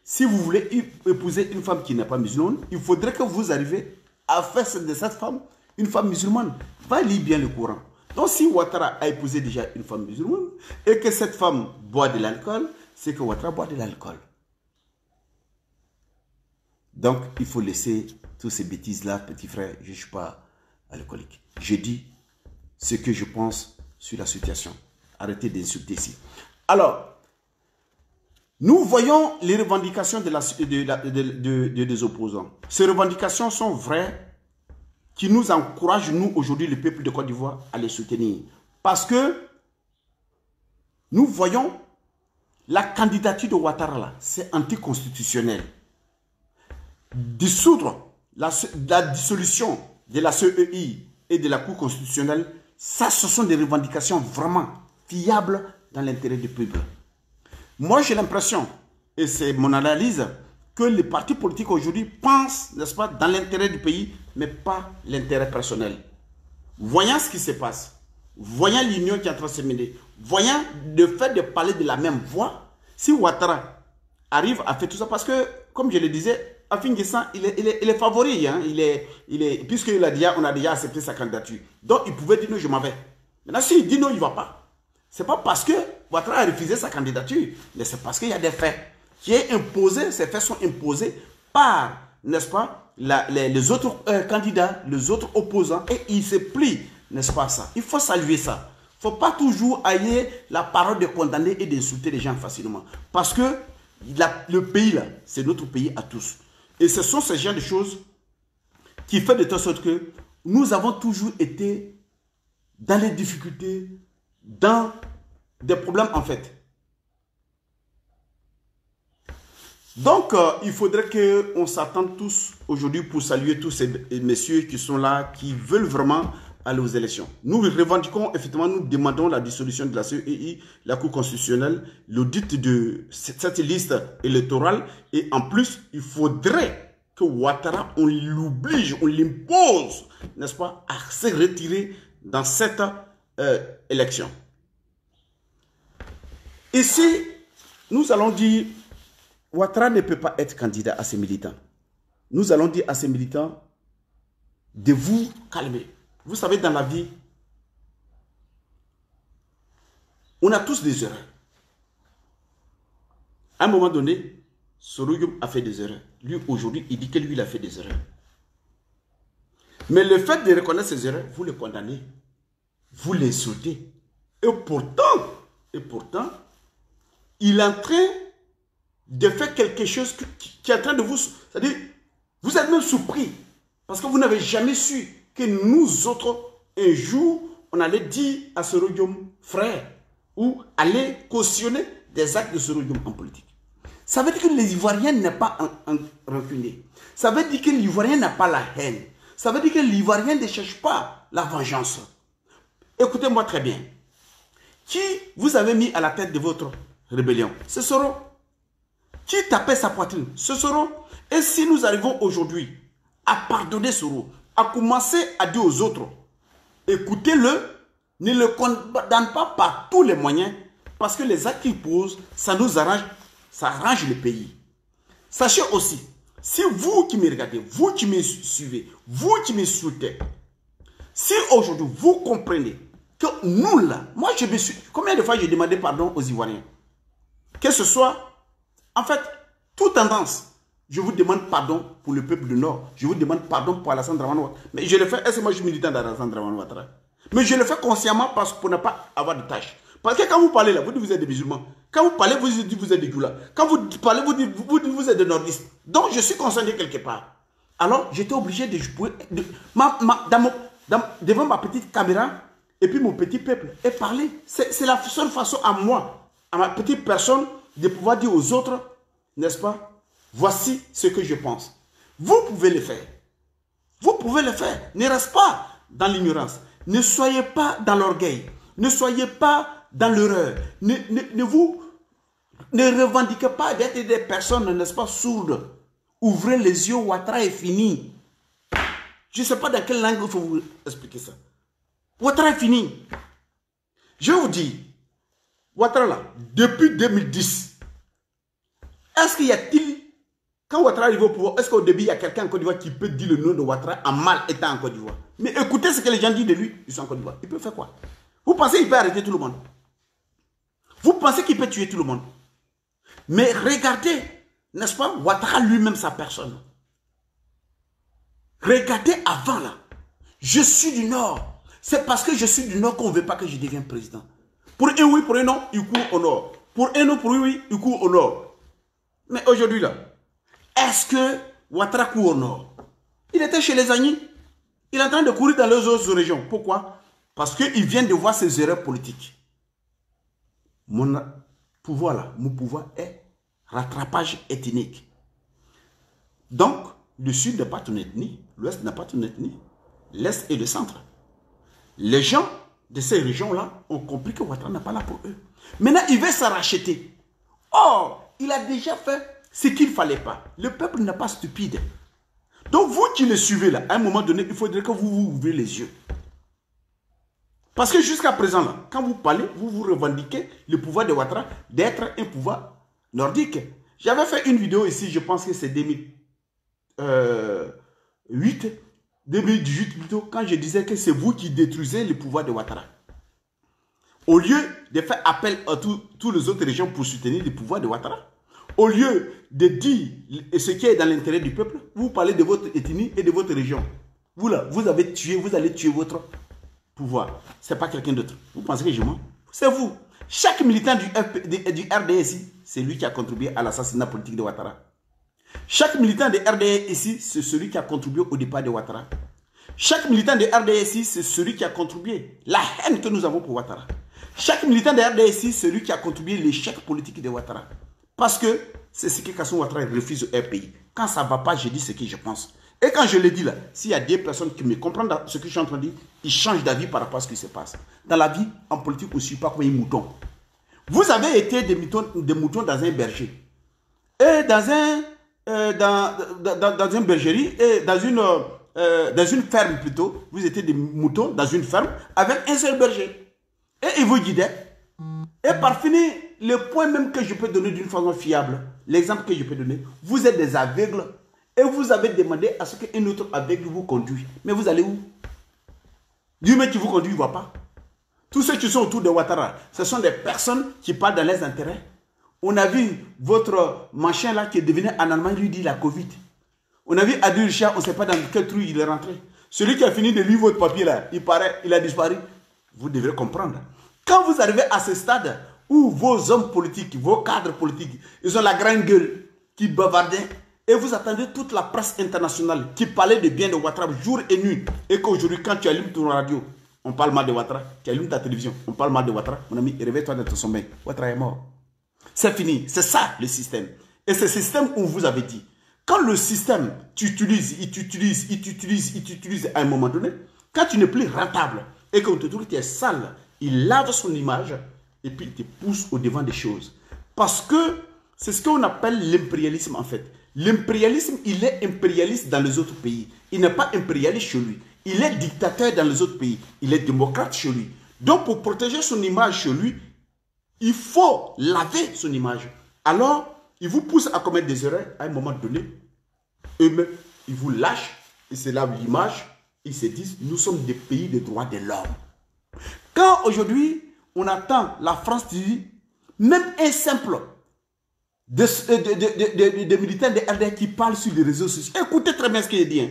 si vous voulez épouser une femme qui n'est pas musulmane, il faudrait que vous arriviez à faire de cette femme une femme musulmane. Va lire bien le Coran. Donc si Ouattara a épousé déjà une femme musulmane et que cette femme boit de l'alcool, c'est que Ouattara boit de l'alcool. Donc il faut laisser tous ces bêtises-là, petit frère. Je ne suis pas alcoolique. Je dis ce que je pense sur la situation. Arrêtez d'insulter ici. Alors, nous voyons les revendications des opposants. Ces revendications sont vraies, qui nous encouragent, nous, aujourd'hui, le peuple de Côte d'Ivoire, à les soutenir. Parce que nous voyons la candidature de Ouattara, là, c'est anticonstitutionnel. Dissoudre la dissolution de la CEI et de la Cour constitutionnelle, ça, ce sont des revendications vraiment fiables dans l'intérêt du peuple. Moi, j'ai l'impression, et c'est mon analyse, que les partis politiques aujourd'hui pensent, n'est-ce pas, dans l'intérêt du pays, mais pas l'intérêt personnel. Voyant ce qui se passe, voyant l'union qui est en train de se mener, voyant le fait de parler de la même voix, si Ouattara arrive à faire tout ça, parce que, comme je le disais, Afin Guessan, il est favori, hein, puisqu'on a déjà accepté sa candidature. Donc, il pouvait dire non, je m'en vais. Maintenant, s'il dit non, il ne va pas. Ce n'est pas parce que Ouattara a refusé sa candidature, mais c'est parce qu'il y a des faits qui est imposé, ces faits sont imposés par, n'est-ce pas, les autres candidats, les autres opposants, et il se plie, n'est-ce pas ça? Il faut saluer ça. Il ne faut pas toujours haïr la parole de condamner et d'insulter les gens facilement. Parce que le pays là, c'est notre pays à tous. Et ce sont ces genres de choses qui font de telle sorte que nous avons toujours été dans les difficultés, dans des problèmes en fait. Donc, il faudrait qu'on s'attende tous aujourd'hui pour saluer tous ces messieurs qui sont là, qui veulent vraiment aller aux élections. Nous revendiquons, effectivement, nous demandons la dissolution de la CEI, la Cour constitutionnelle, l'audit de cette liste électorale. Et en plus, il faudrait que Ouattara, on l'oblige, on l'impose, n'est-ce pas, à se retirer dans cette élection. Ici, nous allons dire, Ouattara ne peut pas être candidat à ces militants. Nous allons dire à ces militants de vous calmer. Vous savez, dans la vie, on a tous des erreurs. À un moment donné, Soroyum a fait des erreurs. Lui, aujourd'hui, il dit que lui, il a fait des erreurs. Mais le fait de reconnaître ses erreurs, vous le condamnez. Vous l'insultez. Et pourtant, il est en train de faire quelque chose qui est en train de vous... C'est-à-dire, vous êtes même surpris. Parce que vous n'avez jamais su que nous autres, un jour, on allait dire à Soroyum frère, ou aller cautionner des actes de Soroyum en politique. Ça veut dire que les Ivoiriens n'est pas rancunier. Ça veut dire que l'Ivoirien n'a pas la haine. Ça veut dire que l'Ivoirien ne cherche pas la vengeance. Écoutez-moi très bien. Qui vous avez mis à la tête de votre rébellion? Ce Soro. Qui tapait sa poitrine? Ce Soro. Et si nous arrivons aujourd'hui à pardonner Soro, à commencer à dire aux autres, écoutez-le, ne le condamne pas par tous les moyens, parce que les actes qu'il pose, ça nous arrange, ça arrange le pays. Sachez aussi, si vous qui me regardez, vous qui me suivez, vous qui me soutenez, si aujourd'hui vous comprenez que nous là, moi je me suis, combien de fois j'ai demandé pardon aux Ivoiriens? Que ce soit, en fait, toute tendance. Je vous demande pardon pour le peuple du Nord. Je vous demande pardon pour Alassane Dramane Ouattara. Mais je le fais, est-ce que moi je suis militant d'Alassane Dramane Ouattara? Mais je le fais consciemment pour ne pas avoir de tâches. Parce que quand vous parlez là, vous dites que vous êtes des musulmans. Quand vous parlez, vous dites que vous êtes des Goula. Quand vous parlez, vous dites que vous êtes des nordistes. Donc je suis concerné quelque part. Alors j'étais obligé de jouer devant ma petite caméra et puis mon petit peuple et parler. C'est la seule façon à moi, à ma petite personne, de pouvoir dire aux autres, n'est-ce pas? Voici ce que je pense. Vous pouvez le faire. Vous pouvez le faire. Ne restez pas dans l'ignorance. Ne soyez pas dans l'orgueil. Ne soyez pas dans l'erreur. Ne revendiquez pas d'être des personnes, n'est-ce pas, sourdes Ouvrez les yeux, Ouattara est fini. Je ne sais pas dans quelle langue il faut vous expliquer ça. Ouattara est fini. Je vous dis, Ouattara là, depuis 2010, est-ce qu'il y a-t-il, quand Ouattara arrive au pouvoir, est-ce qu'au début il y a quelqu'un en Côte d'Ivoire qui peut dire le nom de Ouattara en mal étant en Côte d'Ivoire? Mais écoutez ce que les gens disent de lui, ils sont en Côte d'Ivoire. Il peut faire quoi? Vous pensez qu'il peut arrêter tout le monde? Vous pensez qu'il peut tuer tout le monde? Mais regardez, n'est-ce pas, Ouattara lui-même, sa personne. Regardez avant là. Je suis du Nord. C'est parce que je suis du Nord qu'on ne veut pas que je devienne président. Pour un oui, pour un non, il court au Nord. Pour un non, pour un oui, il court au Nord. Mais aujourd'hui là, est-ce que Ouattara court au Nord? Il était chez les Agnés. Il est en train de courir dans les autres régions. Pourquoi? Parce qu'il vient de voir ses erreurs politiques. Mon pouvoir là, mon pouvoir est rattrapage ethnique. Donc, le Sud n'a pas ton ethnie, l'Ouest n'a pas ton ethnie, l'Est et le Centre. Les gens de ces régions-là ont compris que Ouattara n'a pas là pour eux. Maintenant, il veut s'en racheter. Or, il a déjà fait ce qu'il ne fallait pas. Le peuple n'est pas stupide. Donc, vous qui le suivez là, à un moment donné, il faudrait que vous ouvrez les yeux. Parce que jusqu'à présent, là, quand vous parlez, vous vous revendiquez le pouvoir de Ouattara d'être un pouvoir nordique. J'avais fait une vidéo ici, je pense que c'est 2018 plutôt, quand je disais que c'est vous qui détruisez le pouvoir de Ouattara. Au lieu de faire appel à toutes les autres régions pour soutenir le pouvoir de Ouattara, au lieu de dire ce qui est dans l'intérêt du peuple, vous parlez de votre ethnie et de votre région. Vous là, vous avez tué, vous allez tuer votre pouvoir. Ce n'est pas quelqu'un d'autre. Vous pensez que je mens? C'est vous. Chaque militant du RDS, c'est lui qui a contribué à l'assassinat politique de Ouattara. Chaque militant de RDS ici, c'est celui qui a contribué au départ de Ouattara. Chaque militant de RDS ici, c'est celui qui a contribué la haine que nous avons pour Ouattara. Chaque militant de RDS ici, c'est celui qui a contribué l'échec politique de Ouattara. Parce que c'est ce que Kassoum Ouattara refuse au RPI. Quand ça ne va pas, je dis ce que je pense. Et quand je le dis là, s'il y a des personnes qui me comprennent ce que je suis en train de dire, ils changent d'avis par rapport à ce qui se passe. Dans la vie, en politique, on ne suit pas comme un mouton. Vous avez été des moutons dans un berger. Et dans une bergerie, et dans une ferme plutôt, vous étiez des moutons dans une ferme avec un seul berger. Et il vous guidait. Et par finir, le point même que je peux donner d'une façon fiable, l'exemple que je peux donner, vous êtes des aveugles et vous avez demandé à ce qu'un autre aveugle vous conduise. Mais vous allez où? Dieu même qui vous conduit, il ne voit pas. Tous ceux qui sont autour de Ouattara, ce sont des personnes qui parlent dans leurs intérêts. On a vu votre machin là qui est devenu en Allemagne, lui dit la Covid. On a vu Adil Richard, on ne sait pas dans quel trou il est rentré. Celui qui a fini de lire votre papier là, il paraît, il a disparu. Vous devrez comprendre. Quand vous arrivez à ce stade où vos hommes politiques, vos cadres politiques, ils ont la grande gueule qui bavardaient et vous attendez toute la presse internationale qui parlait de bien de Ouattara jour et nuit et qu'aujourd'hui quand tu allumes ton radio, on parle mal de Ouattara, tu allumes ta télévision, on parle mal de Ouattara, mon ami, réveille-toi de ton sommeil, Ouattara est mort. C'est fini, c'est ça le système. Et c'est ce système où vous avez dit, quand le système, tu utilises, il t'utilise à un moment donné, quand tu n'es plus rentable et qu'on te trouve que tu es sale, il lave son image et puis il te pousse au devant des choses. Parce que c'est ce qu'on appelle l'impérialisme en fait. L'impérialisme, il est impérialiste dans les autres pays. Il n'est pas impérialiste chez lui. Il est dictateur dans les autres pays. Il est démocrate chez lui. Donc pour protéger son image chez lui, il faut laver son image. Alors, il vous pousse à commettre des erreurs à un moment donné. Eux-mêmes, ils vous lâchent, ils se lavent l'image, ils se disent, nous sommes des pays de droits de l'homme. Quand aujourd'hui, on attend la France dire, même un simple des militants de RDR qui parlent sur les réseaux sociaux, écoutez très bien ce qu'il dit.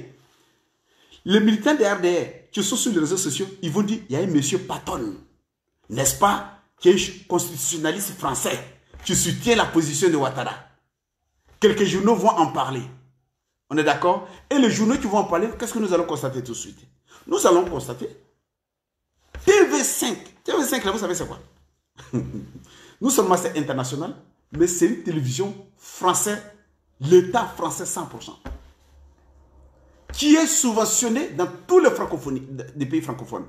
Les militants de RDR qui sont sur les réseaux sociaux, ils vont dire, il y a un monsieur Patton, n'est-ce pas, qui est constitutionnaliste français, qui soutient la position de Ouattara. Quelques journaux vont en parler. On est d'accord? Et les journaux qui vont en parler, qu'est-ce que nous allons constater tout de suite? Nous allons constater TV5. TV5, là, vous savez c'est quoi? Non seulement c'est international, mais c'est une télévision française, l'État français 100%. Qui est subventionné dans tous les francophonies, des pays francophones.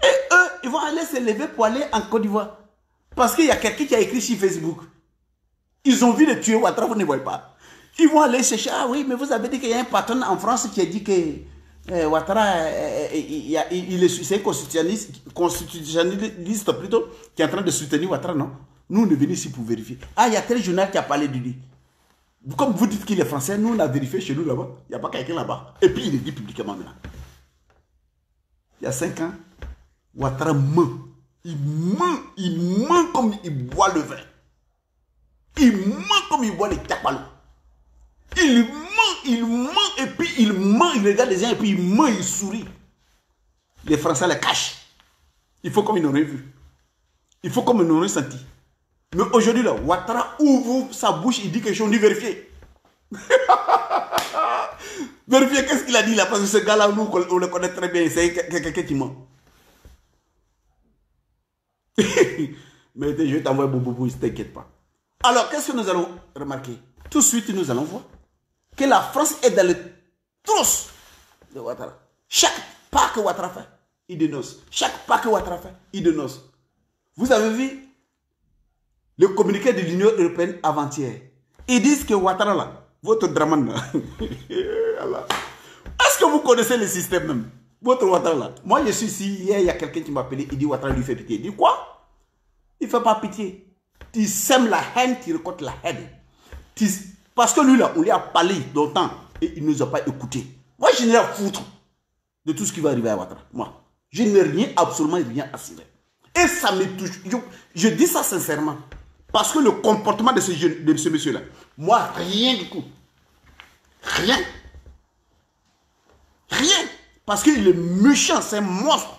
Et eux, ils vont aller se lever pour aller en Côte d'Ivoire. Parce qu'il y a quelqu'un qui a écrit sur Facebook. Ils ont vu le tuer Ouattara, vous ne voyez pas. Ils vont aller chercher, ah oui, mais vous avez dit qu'il y a un patron en France qui a dit que Ouattara, c'est un constitutionnaliste plutôt, qui est en train de soutenir Ouattara, non? Nous, on est venus ici pour vérifier. Ah, il y a tel journal qui a parlé de lui. Comme vous dites qu'il est français, nous, on a vérifié chez nous là-bas. Il n'y a pas quelqu'un là-bas. Et puis, il est dit publiquement maintenant. Il y a 5 ans, Ouattara ment. Il ment comme il boit le vin. Il ment comme il boit les tapalo. Il ment, et puis il ment, il regarde les gens, et puis il ment, il sourit. Les Français les cachent. Il faut comme ils n'auraient vu. Il faut comme ils n'auraient senti. Mais aujourd'hui, là, Ouattara ouvre sa bouche, il dit quelque chose, on dit vérifier. Vérifier, qu'est-ce qu'il a dit là? Parce que ce gars-là, nous, on le connaît très bien, c'est quelqu'un qui ment. Mais je vais t'envoyer Boubou, ne t'inquiète pas. Alors, qu'est-ce que nous allons remarquer? Tout de suite, nous allons voir que la France est dans le trousse de Ouattara. Chaque pas que Ouattara fait, il dénonce. Chaque pas que Ouattara fait, il dénonce. Vous avez vu le communiqué de l'Union européenne avant-hier. Ils disent que Ouattara, là, votre draman, là, est-ce que vous connaissez le système même? Votre Ouattara, là. Moi, je suis ici, hier, il y a quelqu'un qui m'a appelé, il dit Ouattara lui fait pitié. Il dit quoi? Il ne fait pas pitié. Tu sèmes la haine, tu récoltes la haine. Parce que lui, là, on lui a parlé longtemps et il ne nous a pas écouté. Moi, je n'ai rien à foutre de tout ce qui va arriver à Ouattara. Moi, je n'ai rien, absolument rien à cirer. Et ça me touche. Je dis ça sincèrement. Parce que le comportement de ce monsieur-là, moi, rien du tout. Rien. Rien. Parce qu'il est méchant, c'est un monstre.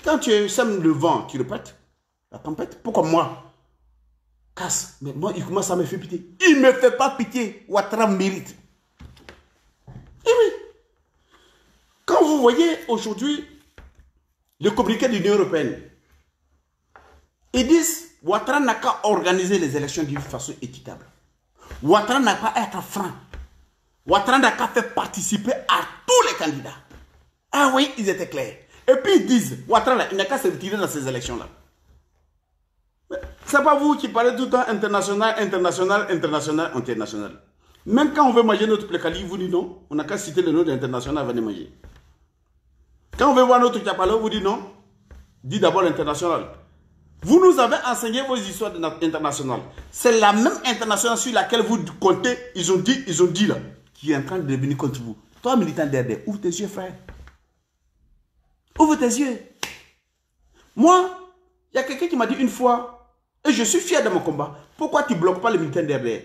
Quand tu sèmes le vent, tu répètes la tempête. Pourquoi moi? Casse. Mais moi, il commence à me faire pitié. Il ne me fait pas pitié. Ouattara mérite. Et oui. Quand vous voyez aujourd'hui le communiqué de l'Union européenne, ils disent Ouattara n'a qu'à organiser les élections d'une façon équitable. Ouattara n'a pas à être franc. Ouattara n'a qu'à faire participer à tous les candidats. Ah oui, ils étaient clairs. Et puis ils disent Ouattara, il n'a qu'à se retirer dans ces élections-là. C'est pas vous qui parlez tout le temps international, international, international, international. Même quand on veut manger notre plécali, vous dites non, on n'a qu'à citer le nom de l'international avant de manger. Quand on veut voir notre capalo, vous dites non, dis d'abord international. Vous nous avez enseigné vos histoires internationales. C'est la même internationale sur laquelle vous comptez, ils ont dit là, qui est en train de devenir contre vous. Toi, militant d'RD, ouvre tes yeux, frère. Ouvre tes yeux. Moi, il y a quelqu'un qui m'a dit une fois, et je suis fier de mon combat, pourquoi tu ne bloques pas les militants d'RD?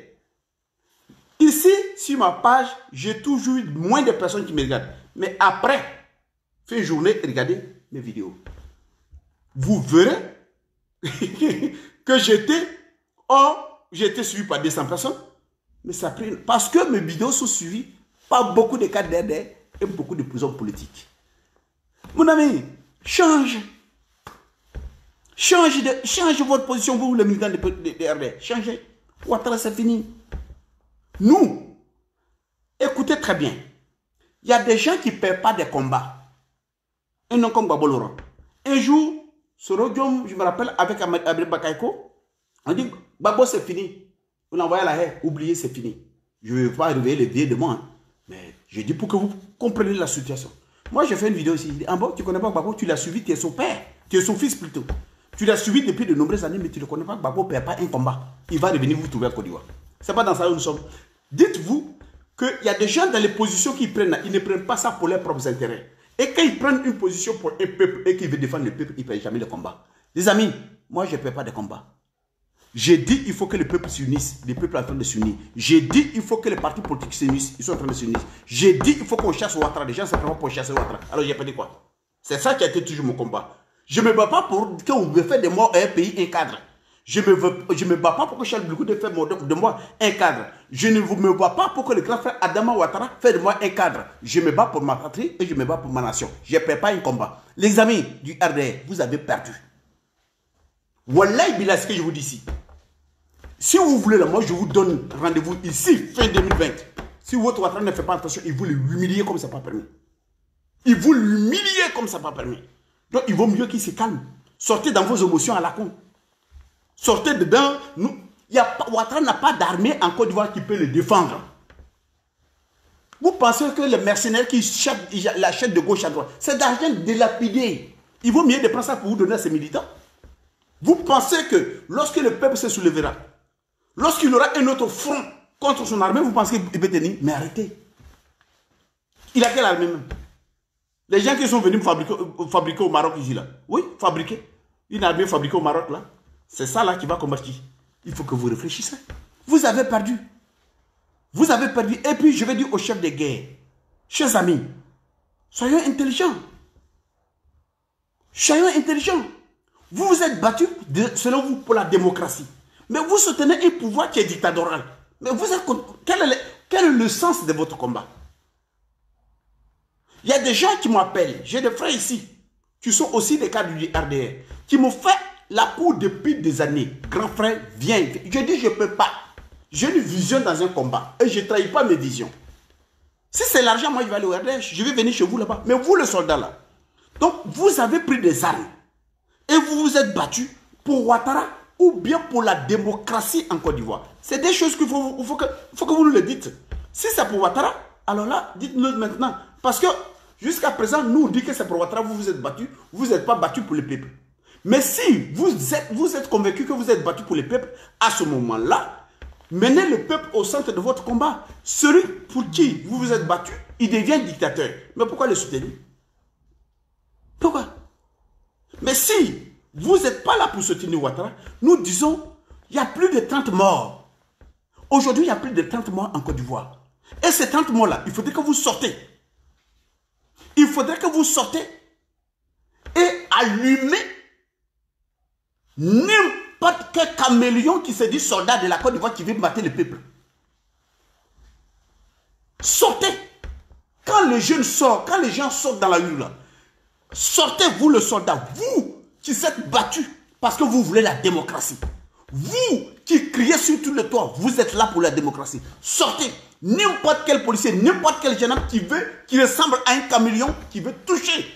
Ici, sur ma page, j'ai toujours eu moins de personnes qui me regardent. Mais après, fin de journée, regardez mes vidéos. Vous verrez que j'étais suivi par 200 personnes. Mais ça a pris... Parce que mes vidéos sont suivies par beaucoup de cadres d'RD et beaucoup de prisons politiques. Mon ami, change. Change votre position, vous, les militants de RD. Changez. Ouattara, c'est fini. Nous, écoutez très bien. Il y a des gens qui ne perdent pas des combats. Et non comme Gbagbo Laurent. Un jour, sur Rodium, je me rappelle, avec Abel Bakaïko, on dit Gbagbo, c'est fini. On envoie la haie. Oubliez, c'est fini. Je ne vais pas réveiller les vieux de moi. Hein. Mais je dis pour que vous compreniez la situation. Moi, j'ai fait une vidéo ici. En bas, tu ne connais pas Gbagbo, tu l'as suivi, tu es son père. Tu es son fils plutôt. Tu l'as suivi depuis de nombreuses années, mais tu ne connais pas que Gbagbo ne perd pas un combat. Il va revenir vous trouver à Côte d'Ivoire. Ce n'est pas dans ça où nous sommes. Dites-vous qu'il y a des gens dans les positions qu'ils prennent, ils ne prennent pas ça pour leurs propres intérêts. Et quand ils prennent une position pour un peuple et qu'ils veulent défendre le peuple, ils ne perdent jamais le combat. Les amis, moi je ne perds pas de combat. J'ai dit il faut que le peuple s'unisse. Le peuple est en train de s'unir. J'ai dit il faut que les partis politiques s'unissent. Ils sont en train de s'unir. J'ai dit il faut qu'on chasse Ouattara. Les gens simplement pour chasser Ouattara. Alors j'ai perdu quoi? C'est ça qui a été toujours mon combat. Je ne me bats pas pour qu'on me fasse de moi un pays, un cadre. Je ne me bats pas pour que Charles Blou fasse de moi un cadre. Je ne me bats pas pour que le grand frère Adama Ouattara fasse de moi un cadre. Je me bats pour ma patrie et je me bats pour ma nation. Je ne perds pas un combat. Les amis du RDR, vous avez perdu. Wallahi Billah, ce que je vous dis ici. Si vous voulez, là, moi je vous donne rendez-vous ici, fin 2020. Si votre Ouattara ne fait pas attention, il vous l'humilier comme ça pas permis. Il vous l'humilier comme ça pas permis. Donc il vaut mieux qu'il se calme. Sortez dans vos émotions à la con. Sortez dedans. Ouattara n'a pas d'armée en Côte d'Ivoire qui peut le défendre. Vous pensez que les mercenaires qui l'achètent de gauche à droite, c'est d'argent délapidé. Il vaut mieux de prendre ça pour vous donner à ces militants. Vous pensez que lorsque le peuple se soulèvera, lorsqu'il aura un autre front contre son armée, vous pensez qu'il peut tenir? Mais arrêtez. Il a quelle armée même? Les gens qui sont venus fabriquer au Maroc ici là. Oui, fabriquer. Une armée fabriquée au Maroc là. C'est ça là qui va combattre. Il faut que vous réfléchissiez. Vous avez perdu. Vous avez perdu. Et puis je vais dire aux chefs de guerre, chers amis, soyons intelligents. Soyons intelligents. Vous vous êtes battus, selon vous, pour la démocratie. Mais vous soutenez un pouvoir qui est dictatorial. Mais vous êtes, quel est le sens de votre combat? Il y a des gens qui m'appellent. J'ai des frères ici, qui sont aussi des cadres du RDR, qui m'ont fait la cour depuis des années. Grand frère, viens. Je dis, je ne peux pas. J'ai une vision dans un combat. Et je ne trahis pas mes visions. Si c'est l'argent, moi, je vais aller au RDR. Je vais venir chez vous là-bas. Mais vous, le soldat là. Donc, vous avez pris des armes. Et vous vous êtes battu pour Ouattara ou bien pour la démocratie en Côte d'Ivoire. C'est des choses qu'il faut que vous nous le dites. Si c'est pour Ouattara, alors là, dites-nous maintenant. Parce que jusqu'à présent, nous on dit que c'est pour Ouattara, vous vous êtes battu, vous n'êtes pas battu pour le peuple. Mais si vous êtes convaincu que vous êtes battu pour le peuple, à ce moment-là, menez le peuple au centre de votre combat. Celui pour qui vous vous êtes battu, il devient dictateur. Mais pourquoi le soutenir? Pourquoi? Mais si vous n'êtes pas là pour soutenir Ouattara, nous disons, il y a plus de 30 morts. Aujourd'hui, il y a plus de 30 morts en Côte d'Ivoire. Et ces 30 morts-là, il faudrait que vous sortez. Il faudrait que vous sortez et allumez n'importe quel caméléon qui se dit soldat de la Côte d'Ivoire qui veut battre le peuple. Sortez. Quand les jeunes sortent, quand les gens sortent dans la rue là, sortez vous le soldat, vous qui êtes battus parce que vous voulez la démocratie. Vous qui criez sur tout le toit, vous êtes là pour la démocratie. Sortez. N'importe quel policier, n'importe quel jeune homme qui ressemble à un caméléon, qui veut toucher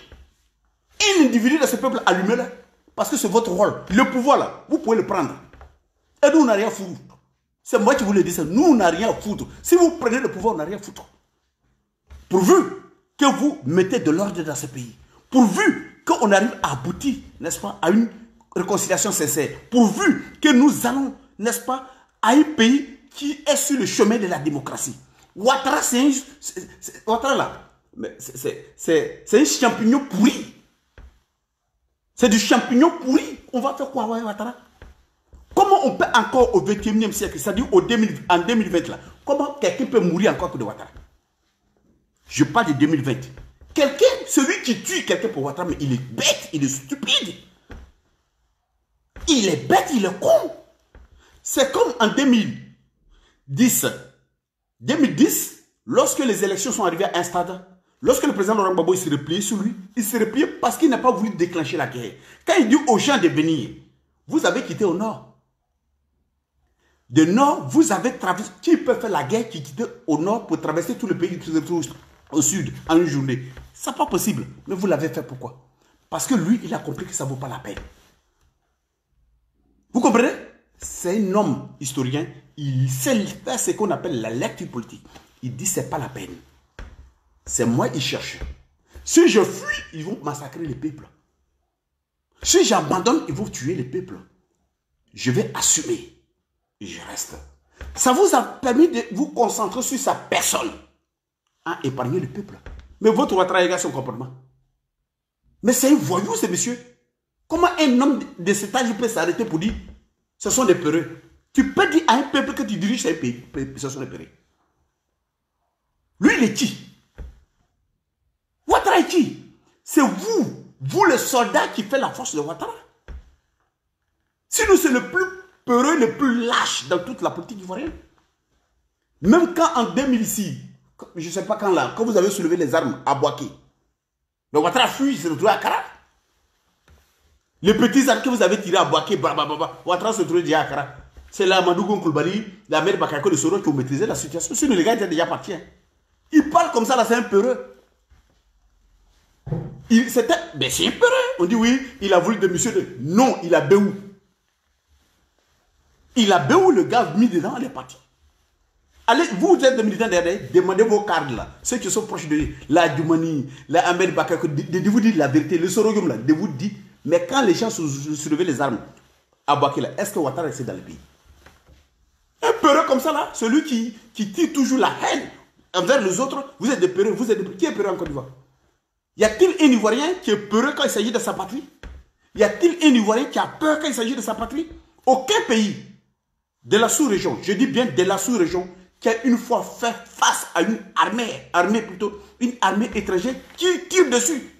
un individu de ce peuple, allumez-le. Parce que c'est votre rôle. Le pouvoir là, vous pouvez le prendre. Et nous, on n'a rien à foutre. C'est moi qui vous le dis ça. Nous, on n'a rien à foutre. Si vous prenez le pouvoir, on n'a rien à foutre. Pourvu que vous mettez de l'ordre dans ce pays. Pourvu qu'on arrive à aboutir, n'est-ce pas, à une réconciliation sincère. Pourvu que nous allons, n'est-ce pas, à un pays qui est sur le chemin de la démocratie. Ouattara, c'est un champignon pourri. C'est du champignon pourri. On va faire quoi, Ouattara? Comment on peut encore au 21e siècle, c'est-à-dire en 2020 là, comment quelqu'un peut mourir encore pour de Ouattara? Je parle de 2020. Quelqu'un, celui qui tue quelqu'un pour Ouattara, mais il est bête, il est stupide. Il est bête, il est con. C'est comme en 2010, lorsque les élections sont arrivées à un stade, lorsque le président Laurent Gbagbo s'est replié sur lui, il s'est replié parce qu'il n'a pas voulu déclencher la guerre. Quand il dit aux gens de venir, vous avez quitté au nord. De nord, vous avez traversé. Qui peut faire la guerre qui quitte au nord pour traverser tout le pays au sud en une journée? Ce n'est pas possible. Mais vous l'avez fait pourquoi? Parce que lui, il a compris que ça ne vaut pas la peine. Vous comprenez? C'est un homme historien. Il sait faire ce qu'on appelle la lecture politique. Il dit c'est pas la peine. C'est moi qui cherche. Si je fuis, ils vont massacrer les peuples. Si j'abandonne, ils vont tuer les peuples. Je vais assumer. Et je reste. Ça vous a permis de vous concentrer sur sa personne. À épargner le peuple. Mais votre Ouattara égale son comportement. Mais c'est un voyou, ce monsieur. Comment un homme de cet âge peut s'arrêter pour dire ce sont des peureux? Tu peux dire à un peuple que tu diriges un pays, ce sont des peureux. Lui, il est qui? Ouattara est qui? C'est vous le soldat qui fait la force de Ouattara. Sinon, c'est le plus peureux, le plus lâche dans toute la politique ivoirienne. Même quand en 2006, je ne sais pas quand là, quand vous avez soulevé les armes à Boaké, le Ouattara fuit, il s'est retrouvé à Kara. Les petits armes que vous avez tirés à Boaké, Ouattara se trouvait déjà à Kara. C'est là Madougou Koulibaly, la mère Bakayoko de Soro qui ont maîtrisé la situation. Sinon, les gars étaient déjà partis. Il parle comme ça, là, c'est un peureux. Mais c'est un peureux. On dit oui, il a voulu de monsieur de... Non, il a béou. Il a béou le gars mis dedans, elle est partie. Allez, vous êtes des militants derrière, demandez vos cartes là. Ceux qui sont proches de la Djoumani, la Ahmed Bakako, de vous dire la vérité, le Sorogum là, de vous dire. Mais quand les gens soulevaient les armes à Bakila, est-ce que Ouattara est dans le pays? Un peureux comme ça là, celui qui tire toujours la haine envers les autres, vous êtes des peureux, Qui est peureux en Côte d'Ivoire? Y a-t-il un Ivoirien qui est peureux quand il s'agit de sa patrie? Y a-t-il un Ivoirien qui a peur quand il s'agit de sa patrie? Aucun pays de la sous-région, je dis bien de la sous-région, qui a une fois fait face à une une armée étrangère qui tire dessus.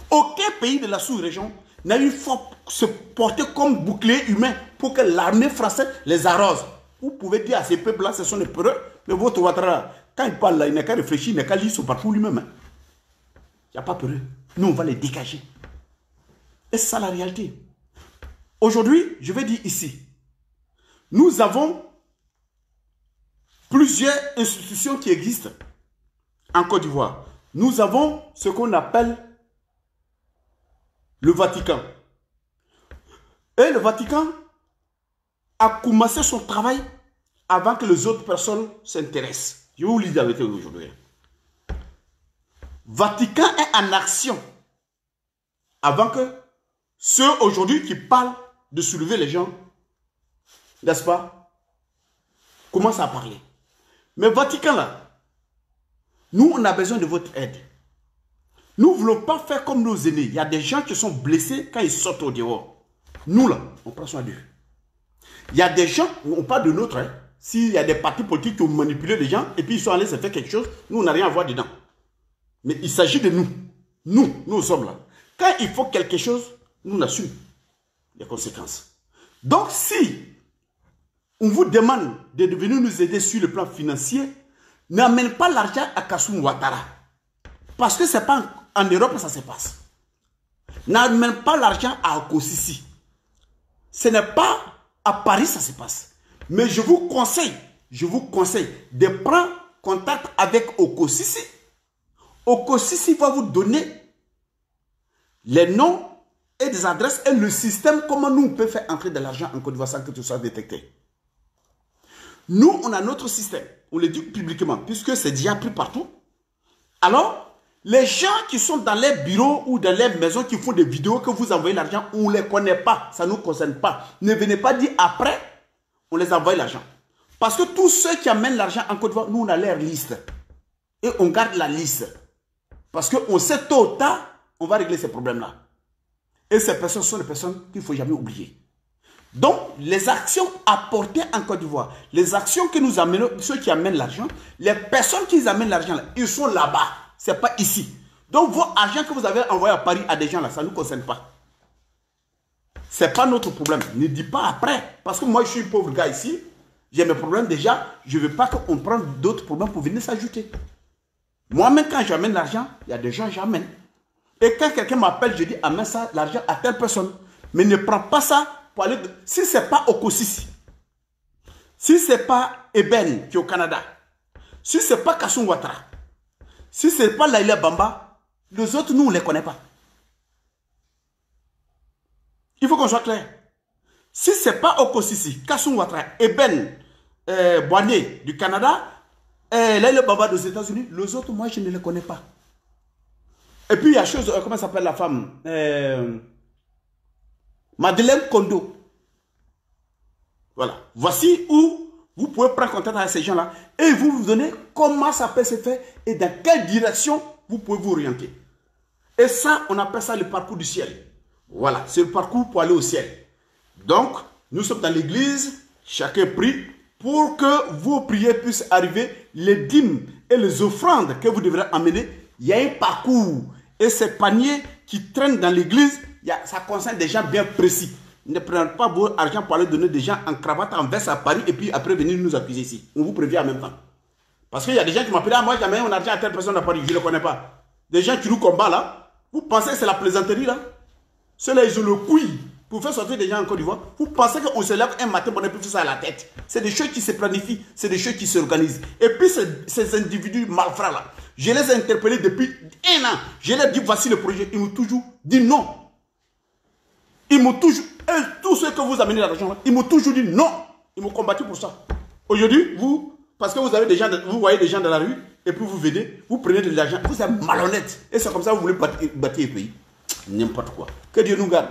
Aucun pays de la sous-région n'a une fois se porté comme bouclier humain pour que l'armée française les arrose. Vous pouvez dire à ces peuples-là, ce sont des peureux, mais votre Ouattara, quand il parle là, il n'a qu'à réfléchir, il n'a qu'à lire son parcours lui-même. Il n'y a pas peureux. Nous, on va les dégager. Et c'est ça la réalité. Aujourd'hui, je vais dire ici, nous avons plusieurs institutions qui existent en Côte d'Ivoire. Nous avons ce qu'on appelle le Vatican. Et le Vatican a commencé son travail avant que les autres personnes s'intéressent. Je vais vous lire la vérité aujourd'hui. Vatican est en action avant que ceux aujourd'hui qui parlent de soulever les gens, n'est-ce pas, commencent à parler. Mais Vatican là, nous on a besoin de votre aide. Nous ne voulons pas faire comme nos aînés. Il y a des gens qui sont blessés quand ils sortent au dehors. Nous là, on prend soin d'eux. Il y a des gens, on parle de notre, hein, s'il y a des partis politiques qui ont manipulé les gens et puis ils sont allés se faire quelque chose, nous on n'a rien à voir dedans. Mais il s'agit de nous. Nous sommes là. Quand il faut quelque chose, nous assumons les conséquences. Donc si on vous demande de venir nous aider sur le plan financier, n'amène pas l'argent à Kassoum Ouattara. Parce que ce n'est pas en Europe que ça se passe. N'amène pas l'argent à Okosisi. Ce n'est pas à Paris que ça se passe. Mais je vous conseille de prendre contact avec Okosisi. Okosisi va vous donner les noms et des adresses et le système, comment nous on peut faire entrer de l'argent en Côte d'Ivoire sans que tout soit détecté. Nous, on a notre système. On le dit publiquement, puisque c'est déjà pris partout. Alors, les gens qui sont dans les bureaux ou dans les maisons qui font des vidéos que vous envoyez l'argent, on ne les connaît pas. Ça ne nous concerne pas. Ne venez pas dire après, on les envoie l'argent. Parce que tous ceux qui amènent l'argent en Côte d'Ivoire, nous, on a leur liste. Et on garde la liste. Parce qu'on sait tôt ou tard, on va régler ces problèmes-là. Et ces personnes sont des personnes qu'il ne faut jamais oublier. Donc, les actions apportées en Côte d'Ivoire, les actions que nous amenons, ceux qui amènent l'argent, les personnes qui amènent l'argent, là, ils sont là-bas. Ce n'est pas ici. Donc, vos argents que vous avez envoyés à Paris à des gens là, ça ne nous concerne pas. Ce n'est pas notre problème. Ne dis pas après. Parce que moi, je suis un pauvre gars ici. J'ai mes problèmes déjà. Je ne veux pas qu'on prenne d'autres problèmes pour venir s'ajouter. Moi-même, quand j'amène l'argent, il y a des gens que j'amène. Et quand quelqu'un m'appelle, je dis, amène ça, l'argent à telle personne. Mais ne prends pas ça pour aller... Si ce n'est pas Okosisi, si ce n'est pas Eben qui est au Canada, si ce n'est pas Kassoum Ouattara, si ce n'est pas Laïla Bamba, les autres, nous, on ne les connaît pas. Il faut qu'on soit clair. Si ce n'est pas Okosisi, Kassoum Ouattara, Eben Boigné du Canada, Laïla Bamba des États-Unis, les autres, moi, je ne les connais pas. Et puis, il y a chose, comment s'appelle la femme Madeleine Kondo. Voilà. Voici où vous pouvez prendre contact avec ces gens-là et vous donner comment ça peut se faire et dans quelle direction vous pouvez vous orienter. Et ça, on appelle ça le parcours du ciel. Voilà, c'est le parcours pour aller au ciel. Donc, nous sommes dans l'église, chacun prie pour que vos prières puissent arriver, les dîmes et les offrandes que vous devrez amener. Il y a un parcours. Et ces paniers qui traînent dans l'église, ça concerne des gens bien précis. Ne prenez pas vos argent pour aller donner des gens en cravate, en veste à Paris et puis après venir nous accuser ici. On vous prévient en même temps. Parce qu'il y a des gens qui m'appellent, ah, moi jamais mon argent à telle personne à Paris, je ne le connais pas. Des gens qui nous combattent là, vous pensez que c'est la plaisanterie là? Ceux-là, ils ont le couille pour faire sortir des gens en Côte d'Ivoire. Vous pensez qu'on se lève un matin pour ne plus faire ça à la tête? C'est des choses qui se planifient, c'est des choses qui s'organisent. Et puis ces individus malfrats là, je les ai interpellés depuis 1 an. Je leur ai dit voici le projet. Ils m'ont toujours dit non. Ils m'ont toujours, eux tous ceux que vous amenez l'argent, ils m'ont toujours dit non. Ils m'ont combattu pour ça. Aujourd'hui, vous, parce que vous avez des gens, vous voyez des gens dans la rue, et puis vous venez, vous prenez de l'argent, vous êtes malhonnête. Et c'est comme ça que vous voulez bâtir le pays. N'importe quoi. Que Dieu nous garde.